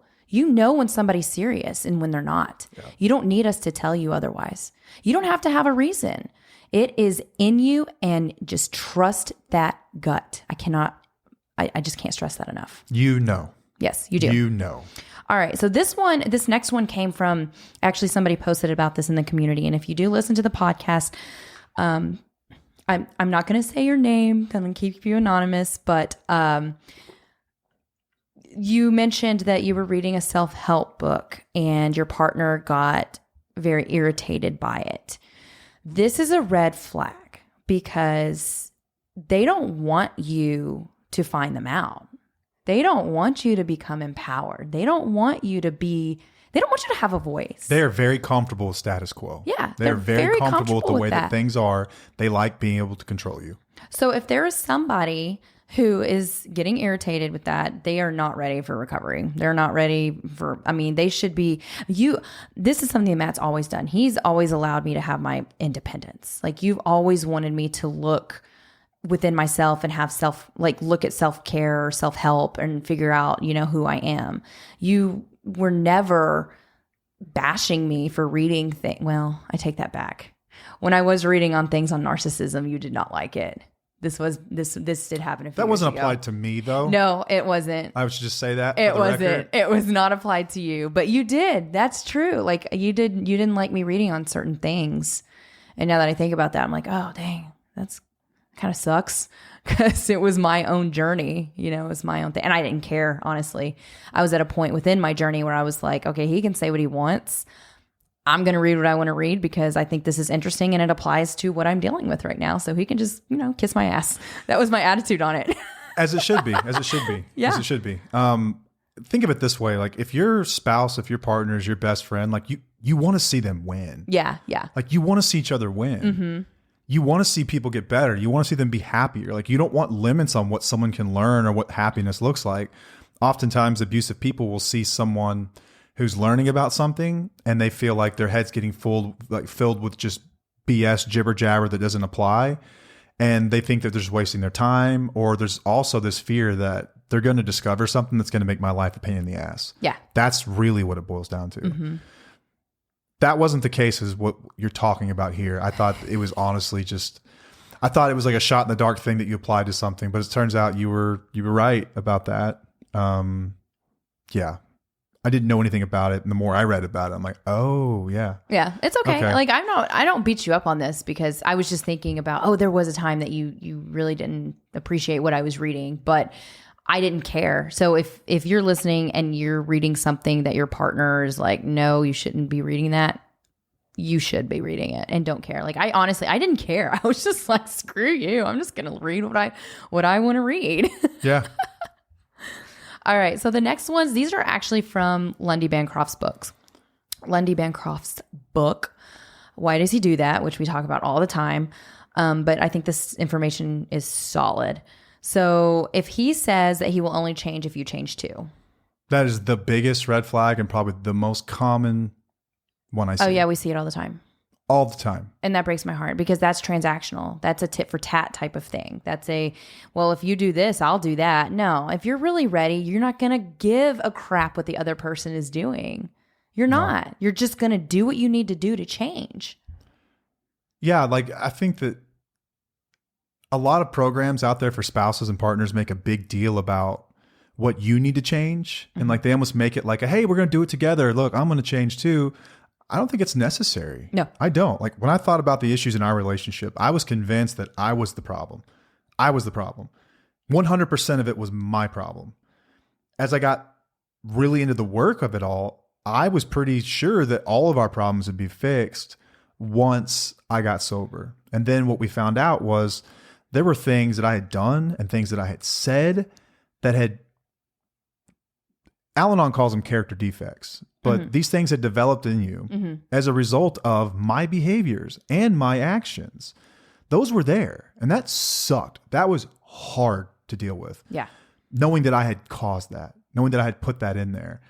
when somebody's serious and when they're not. Yeah. You don't need us to tell you otherwise. You don't have to have a reason. It is in you, and just trust that gut. I just can't stress that enough. You know. Yes, you do. You know. All right. So this next one came from, actually somebody posted about this in the community. And if you do listen to the podcast, I'm not going to say your name. I'm going to keep you anonymous, but you mentioned that you were reading a self-help book and your partner got very irritated by it. This is a red flag because they don't want you to find them out. They don't want you to become empowered. They don't want you to have a voice. They are very comfortable with status quo. Yeah. They're very comfortable with the way that things are. They like being able to control you. So if there is somebody who is getting irritated with that, they are not ready for recovery. They're not ready for, they should be, this is something that Matt's always done. He's always allowed me to have my independence. Like, you've always wanted me to look within myself and have look at self-care or self-help and figure out, who I am. You were never bashing me for reading things. Well, I take that back. When I was reading on things on narcissism, you did not like it. This did happen a few That wasn't years ago. applied to me, though. No, it wasn't. I should just say that. It wasn't. It was not applied to you, but you did. That's true. Like, you didn't like me reading on certain things. And now that I think about that, I'm like, oh, dang, that's kind of sucks, because it was my own journey. It was my own thing. And I didn't care, honestly. I was at a point within my journey where I was like, okay, he can say what he wants. I'm going to read what I want to read because I think this is interesting and it applies to what I'm dealing with right now. So he can just, kiss my ass. That was my attitude on it. As it should be. As it should be. Yeah. As it should be. Think of it this way. Like if your spouse, if your partner is your best friend, like you want to see them win. Yeah. Yeah. Like you want to see each other win. Mm-hmm. You want to see people get better. You want to see them be happier. Like you don't want limits on what someone can learn or what happiness looks like. Oftentimes abusive people will see someone who's learning about something and they feel like their head's getting filled with just BS jibber jabber that doesn't apply. And they think that they're just wasting their time, or there's also this fear that they're going to discover something that's going to make my life a pain in the ass. Yeah. That's really what it boils down to. Mm-hmm. That wasn't the case as what you're talking about here. I thought it was honestly I thought it was like a shot in the dark thing that you applied to something, but it turns out you were right about that. Yeah. I didn't know anything about it. And the more I read about it, I'm like, oh yeah. Yeah, it's okay. Like I don't beat you up on this because I was just thinking about, there was a time that you really didn't appreciate what I was reading, but I didn't care. So if you're listening and you're reading something that your partner is like, no, you shouldn't be reading that, you should be reading it and don't care. Like I didn't care. I was just like, screw you. I'm just going to read what I want to read. Yeah. All right. So the next ones, these are actually from Lundy Bancroft's books. Lundy Bancroft's book, Why Does He Do That? Which we talk about all the time. But I think this information is solid. So if he says that he will only change if you change too. That is the biggest red flag and probably the most common one I see. Oh yeah, we see it all the time. All the time. And that breaks my heart because that's transactional. That's a tit for tat type of thing. That's if you do this, I'll do that. No, if you're really ready, you're not going to give a crap what the other person is doing. You're not. No. You're just going to do what you need to do to change. Yeah, like I think that a lot of programs out there for spouses and partners make a big deal about what you need to change. Mm-hmm. And like they almost make it like, hey, we're going to do it together. Look, I'm going to change too. I don't think it's necessary. No. I don't. Like when I thought about the issues in our relationship, I was convinced that I was the problem. I was the problem. 100% of it was my problem. As I got really into the work of it all, I was pretty sure that all of our problems would be fixed once I got sober. And then what we found out was there were things that I had done and things that I had said that had, Al-Anon calls them character defects, but mm-hmm. these things had developed in you mm-hmm. as a result of my behaviors and my actions. Those were there, and that sucked. That was hard to deal with. Yeah. Knowing that I had caused that, knowing that I had put that in there.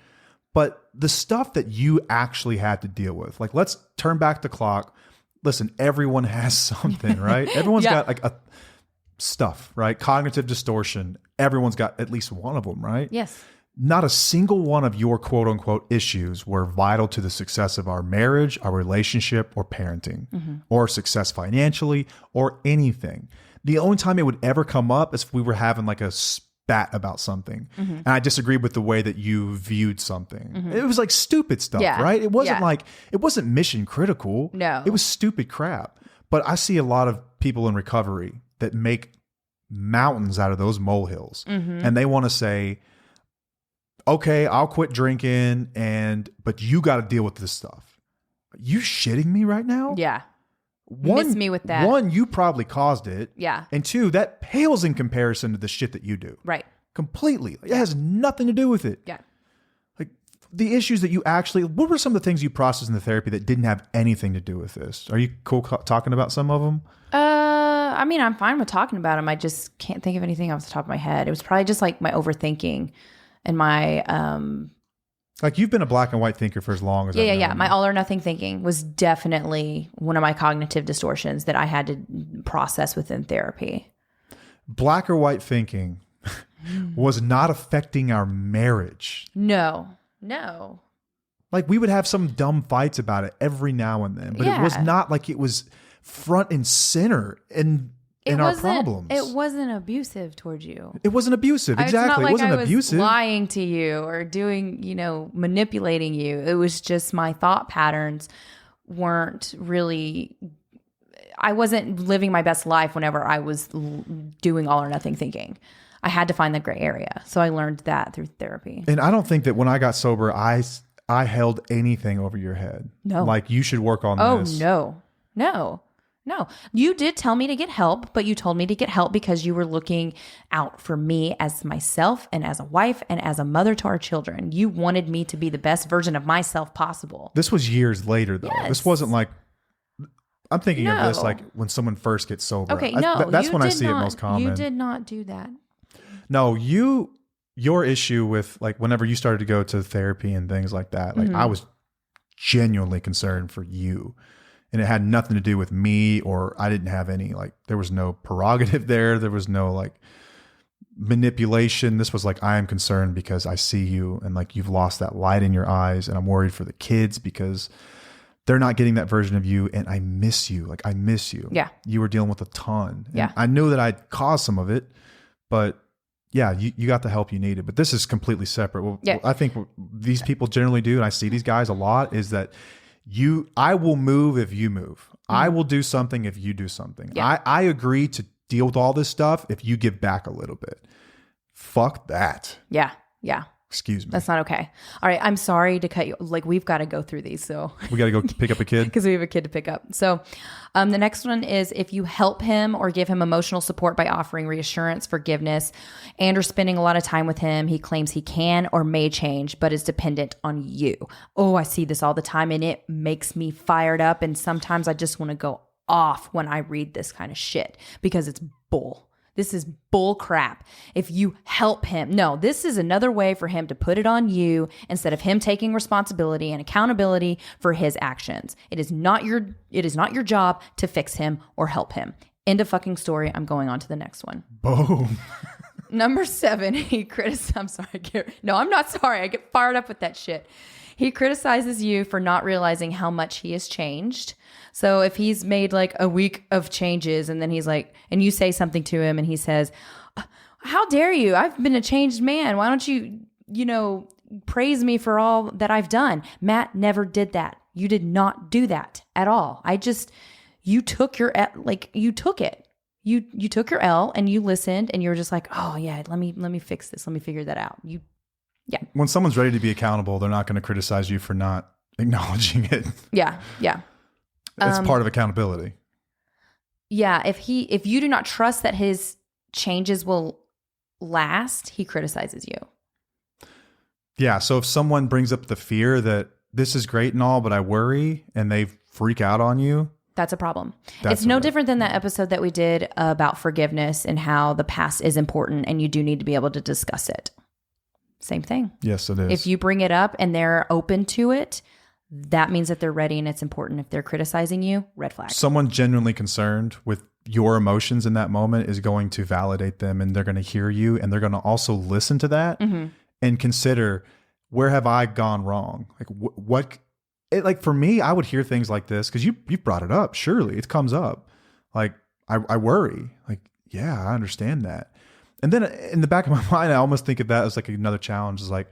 But the stuff that you actually had to deal with, like let's turn back the clock. Listen, everyone has something, right? Everyone's got like a stuff, right? Cognitive distortion. Everyone's got at least one of them, right? Yes. Not a single one of your quote unquote issues were vital to the success of our marriage, our relationship, or parenting, mm-hmm. or success financially, or anything. The only time it would ever come up is if we were having like a spat about something. Mm-hmm. And I disagreed with the way that you viewed something. Mm-hmm. It was like stupid stuff, right? It wasn't it wasn't mission critical. No. It was stupid crap. But I see a lot of people in recovery that make mountains out of those molehills. Mm-hmm. And they want to say, okay, I'll quit drinking, but you got to deal with this stuff. You shitting me right now? Yeah. Miss me with that. One, you probably caused it. Yeah. And two, that pales in comparison to the shit that you do. Right. Completely. It has nothing to do with it. Yeah. Like the issues that you what were some of the things you processed in the therapy that didn't have anything to do with this? Are you cool talking about some of them? I mean, I'm fine with talking about them. I just can't think of anything off the top of my head. It was probably just like my overthinking. And my like you've been a black and white thinker for as long as I've known you. My all or nothing thinking was definitely one of my cognitive distortions that I had to process within therapy. Black or white thinking was not affecting our marriage. No. Like we would have some dumb fights about it every now and then, but it was not like it was front and center in our problems. It wasn't abusive towards you. It wasn't abusive. Exactly. It wasn't abusive. Lying to you or doing, manipulating you. It was just my thought patterns weren't really, I wasn't living my best life whenever I was doing all or nothing thinking. I had to find the gray area. So I learned that through therapy. And I don't think that when I got sober, I held anything over your head. No. Like, you should work on Oh, this. no. You did tell me to get help, but you told me to get help because you were looking out for me as myself and as a wife and as a mother to our children. You wanted me to be the best version of myself possible. This was years later, though. Yes. This wasn't like, I'm thinking of this No. like when someone first gets sober. Okay, no. That's you when I did see it not- most common. You did not do that. No, your issue with like whenever you started to go to therapy and things like that, like I was genuinely concerned for you. And it had nothing to do with me, or I didn't have any, like, there was no prerogative there. There was no like manipulation. This was like, I am concerned because I see you and like you've lost that light in your eyes, and I'm worried for the kids because they're not getting that version of you, and I miss you. Like, I miss you. Yeah. You were dealing with a ton. And Yeah. I knew that I'd caused some of it, but yeah, you got the help you needed. But this is completely separate. Well, Yeah. I think what these people generally do, and I see these guys a lot, is that I will move if you move. I will do something if you do something. Yeah. I agree to deal with all this stuff if you give back a little bit. Fuck that. Yeah. Excuse me. That's not okay. All right. I'm sorry to cut you. Like, we've got to go through these. So We got to go pick up a kid. because we have a kid to pick up. So the next one is if you help him or give him emotional support by offering reassurance, forgiveness, and or spending a lot of time with him, he claims he can or may change, but is dependent on you. Oh, I see this all the time, and it makes me fired up. And sometimes I just want to go off when I read this kind of shit because it's bull. This is bull crap. If you help him, no, this is another way for him to put it on you instead of him taking responsibility and accountability for his actions. It is not your job to fix him or help him. End of fucking story. I'm going on to the next one. Boom. Number 7, he criticizes. I'm sorry. No, I'm not sorry. I get fired up with that shit. He criticizes you for not realizing how much he has changed. So if he's made like a week of changes and then he's like, and you say something to him and he says, how dare you? I've been a changed man. Why don't you, praise me for all that I've done? Matt never did that. You did not do that at all. You took your, you took it. You took your L and you listened and you were just like, oh yeah, let me fix this. Let me figure that out. Yeah. When someone's ready to be accountable, they're not going to criticize you for not acknowledging it. Yeah. It's part of accountability. Yeah. If you do not trust that his changes will last, he criticizes you. Yeah. So if someone brings up the fear that this is great and all, but I worry, and they freak out on you, that's a problem. That's it's no different than that episode that we did about forgiveness and how the past is important and you do need to be able to discuss it. Same thing. Yes, it is. If you bring it up and they're open to it, that means that they're ready and it's important. If they're criticizing you, red flag. Someone genuinely concerned with your emotions in that moment is going to validate them, and they're going to hear you, and they're going to also listen to that and consider, where have I gone wrong? Like like for me, I would hear things like this because you brought it up. Surely it comes up. Like I worry. Like, yeah, I understand that. And then in the back of my mind, I almost think of that as like another challenge. Is like,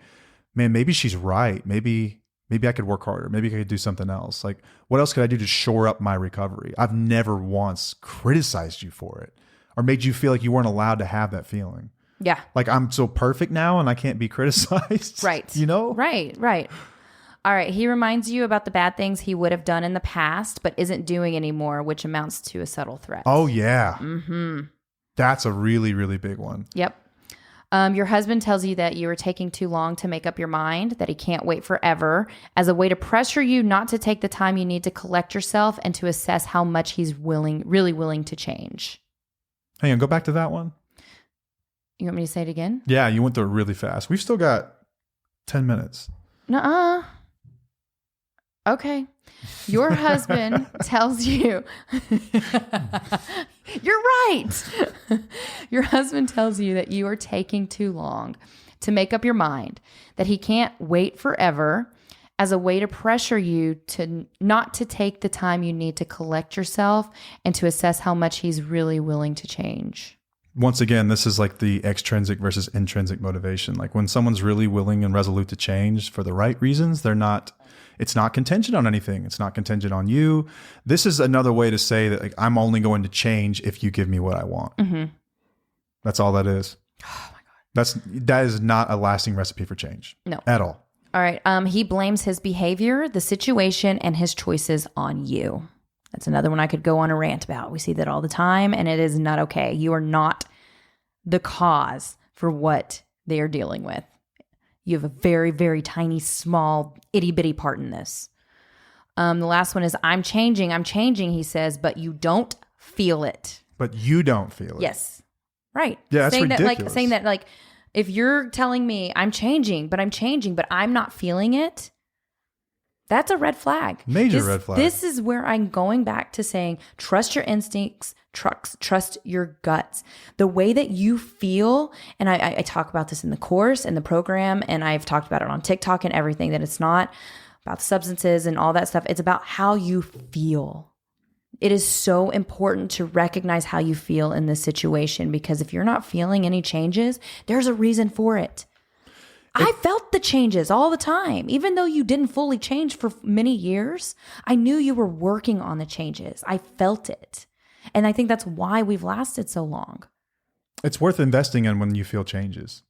man, maybe she's right. Maybe I could work harder. Maybe I could do something else. Like, what else could I do to shore up my recovery? I've never once criticized you for it or made you feel like you weren't allowed to have that feeling. Yeah. Like, I'm so perfect now and I can't be criticized. Right. Right. All right. He reminds you about the bad things he would have done in the past, but isn't doing anymore, which amounts to a subtle threat. Oh, yeah. Mm-hmm. That's a really, really big one. Yep. Your husband tells you that you are taking too long to make up your mind, that he can't wait forever, as a way to pressure you not to take the time you need to collect yourself and to assess how much he's really willing to change. Hang on, go back to that one. You want me to say it again? Yeah, you went through it really fast. We've still got 10 minutes. Nuh-uh. Okay. Your husband tells you, you're right. Your husband tells you that you are taking too long to make up your mind, that he can't wait forever, as a way to pressure you to not to take the time you need to collect yourself and to assess how much he's really willing to change. Once again, this is like the extrinsic versus intrinsic motivation. Like when someone's really willing and resolute to change for the right reasons, it's not contingent on anything. It's not contingent on you. This is another way to say that, like, I'm only going to change if you give me what I want. Mm-hmm. That's all that is. Oh my God. That is not a lasting recipe for change. No. At all. All right. He blames his behavior, the situation, and his choices on you. That's another one I could go on a rant about. We see that all the time, and it is not okay. You are not the cause for what they are dealing with. You have a very, very tiny, small, itty bitty part in this. The last one is, I'm changing, he says, but you don't feel it. But you don't feel it. Yes. Right. Yeah, that's ridiculous. Saying that, like, if you're telling me I'm changing, but I'm not feeling it, that's a red flag. Major red flag. This is where I'm going back to saying, trust your instincts, trust your guts. The way that you feel, and I talk about this in the course and the program, and I've talked about it on TikTok and everything, that it's not about substances and all that stuff. It's about how you feel. It is so important to recognize how you feel in this situation, because if you're not feeling any changes, there's a reason for it. I felt the changes all the time. Even though you didn't fully change for many years, I knew you were working on the changes. I felt it. And I think that's why we've lasted so long. It's worth investing in when you feel changes.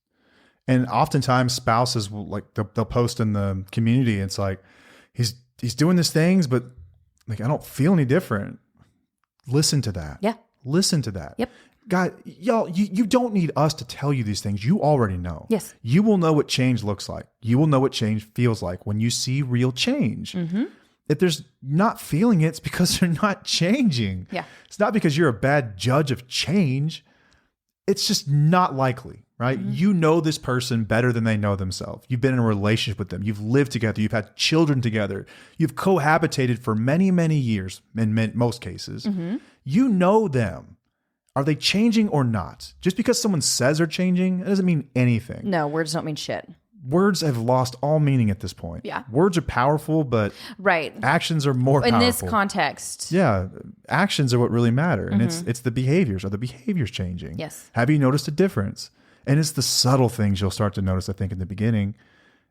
And oftentimes spouses will, like, they'll post in the community. It's like, he's doing these things, but like, I don't feel any different. Listen to that. Yeah. Listen to that. Yep. God, y'all, you don't need us to tell you these things. You already know. Yes. You will know what change looks like. You will know what change feels like when you see real change. Mm-hmm. If there's not feeling it, it's because they're not changing. Yeah. It's not because you're a bad judge of change. It's just not likely, right? Mm-hmm. You know this person better than they know themselves. You've been in a relationship with them. You've lived together. You've had children together. You've cohabitated for many, many years in most cases. Mm-hmm. You know them. Are they changing or not? Just because someone says they're changing, it doesn't mean anything. No, words don't mean shit. Words have lost all meaning at this point. Yeah. Words are powerful, but actions are more powerful. In this context. Yeah. Actions are what really matter. And it's the behaviors. Are the behaviors changing? Yes. Have you noticed a difference? And it's the subtle things you'll start to notice, I think, in the beginning.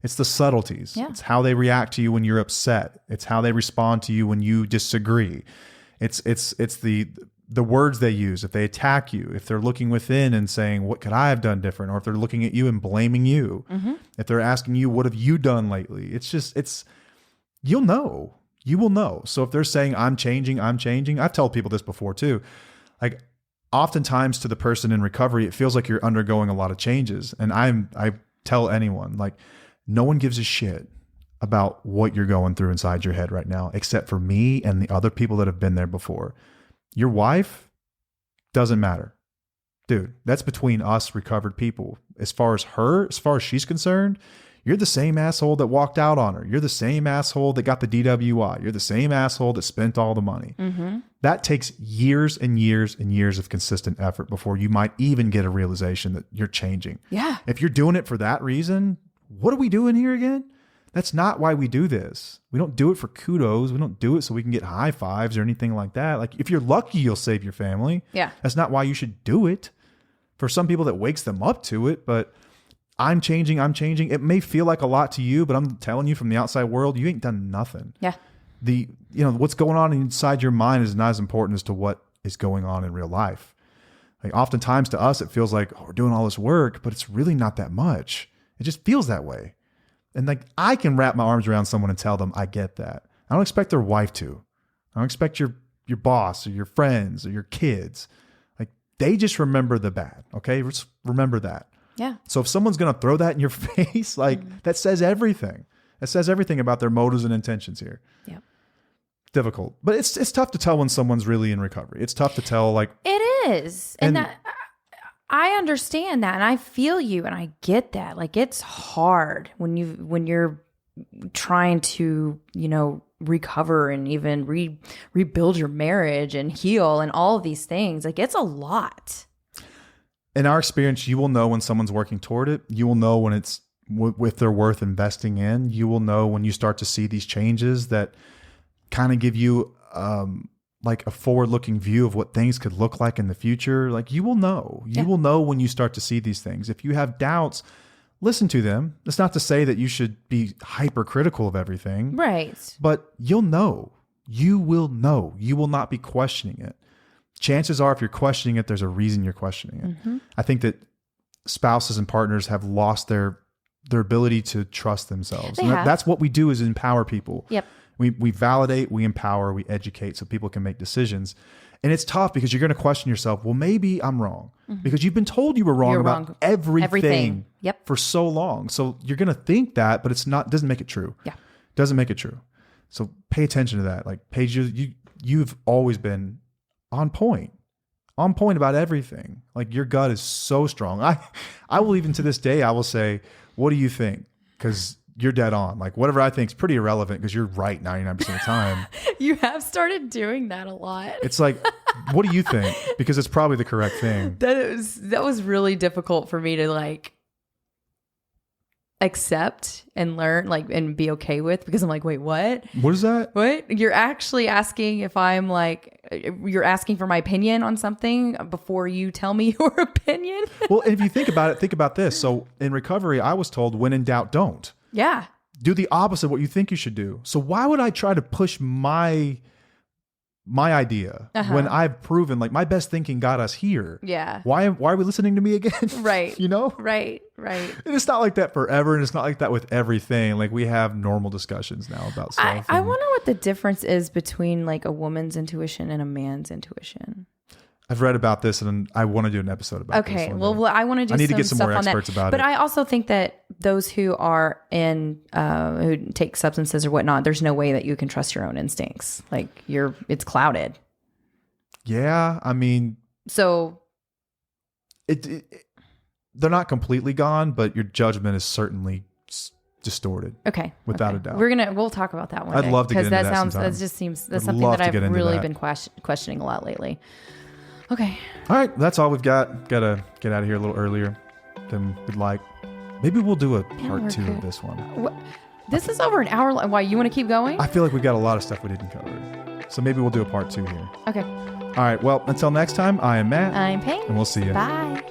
It's the subtleties. Yeah. It's how they react to you when you're upset. It's how they respond to you when you disagree. It's the words they use, if they attack you, if they're looking within and saying, what could I have done different? Or if they're looking at you and blaming you, if they're asking you, what have you done lately? You'll know, you will know. So if they're saying, I'm changing, I've told people this before too. Like, oftentimes to the person in recovery, it feels like you're undergoing a lot of changes. And I tell anyone, like, no one gives a shit about what you're going through inside your head right now, except for me and the other people that have been there before. Your wife doesn't matter. Dude, that's between us recovered people. As far as she's concerned, you're the same asshole that walked out on her. You're the same asshole that got the DWI. You're the same asshole that spent all the money. Mm-hmm. That takes years and years and years of consistent effort before you might even get a realization that you're changing. Yeah. If you're doing it for that reason, what are we doing here again? That's not why we do this. We don't do it for kudos. We don't do it so we can get high fives or anything like that. Like, if you're lucky, you'll save your family. Yeah. That's not why you should do it. For some people, that wakes them up to it, but I'm changing. It may feel like a lot to you, but I'm telling you, from the outside world, you ain't done nothing. Yeah. What's going on inside your mind is not as important as to what is going on in real life. Like, oftentimes to us, it feels like, oh, we're doing all this work, but it's really not that much. It just feels that way. And like, I can wrap my arms around someone and tell them I get that. I don't expect their wife to. I don't expect your boss or your friends or your kids. Like, they just remember the bad. Okay, just remember that. Yeah. So if someone's gonna throw that in your face, like, that says everything. It says everything about their motives and intentions here. Yeah. Difficult, but it's tough to tell when someone's really in recovery. It's tough to tell. Like, it is, and that. I understand that, and I feel you, and I get that. Like, it's hard when you're trying to, recover and even rebuild your marriage and heal and all of these things. Like, it's a lot. In our experience, you will know when someone's working toward it. You will know when it's if they're worth investing in. You will know when you start to see these changes that kind of give you like a forward-looking view of what things could look like in the future. Like, you will know. You will know when you start to see these things. If you have doubts, listen to them. That's not to say that you should be hypercritical of everything. Right. But you'll know. You will know. You will not be questioning it. Chances are, if you're questioning it, there's a reason you're questioning it. Mm-hmm. I think that spouses and partners have lost their their ability to trust themselves. They have. That's what we do, is empower people. Yep. We validate, we empower, we educate so people can make decisions. And it's tough because you're going to question yourself. Well, maybe I'm wrong because you've been told you were wrong about everything Yep. for so long. So you're going to think that, but it's not, doesn't make it true. Yeah. Doesn't make it true. So pay attention to that. Like Paige, you've always been on point about everything. Like your gut is so strong. I will, even to this day, I will say, what do you think? Because you're dead on. Like whatever I think is pretty irrelevant because you're right 99% of the time. You have started doing that a lot. It's like, what do you think? Because it's probably the correct thing. That was really difficult for me to like accept and learn, like, and be okay with, because I'm like, wait, what? What is that? What? You're actually asking if I'm like, you're asking for my opinion on something before you tell me your opinion? Well, and if you think about it, think about this. So in recovery, I was told, when in doubt, don't. Yeah. Do the opposite of what you think you should do. So why would I try to push my idea when I've proven like my best thinking got us here? Yeah. Why are we listening to me again? Right. You know? Right. And it's not like that forever, and it's not like that with everything. Like we have normal discussions now about stuff. I wonder what the difference is between like a woman's intuition and a man's intuition. I've read about this, and I want to do an episode about this. Okay. Well, I want to do I need some to get some stuff more on experts that. about but it. I also think that those who are who take substances or whatnot, there's no way that you can trust your own instincts. Like it's clouded. Yeah. I mean, so they're not completely gone, but your judgment is certainly distorted. Okay. Without a doubt. We'll talk about that one I'd day, love to get into that sounds, sometime. that just seems, that's I'd something love that to get I've into really that. been questioning a lot lately. Okay. All right. That's all we've got. Got to get out of here a little earlier than we'd like. Maybe we'll do a part 2 of this one. What? This is over an hour long. Why, you want to keep going? I feel like we got a lot of stuff we didn't cover. So maybe we'll do a part 2 here. Okay. All right. Well, until next time, I am Matt. I'm Payne. And we'll see you. Bye.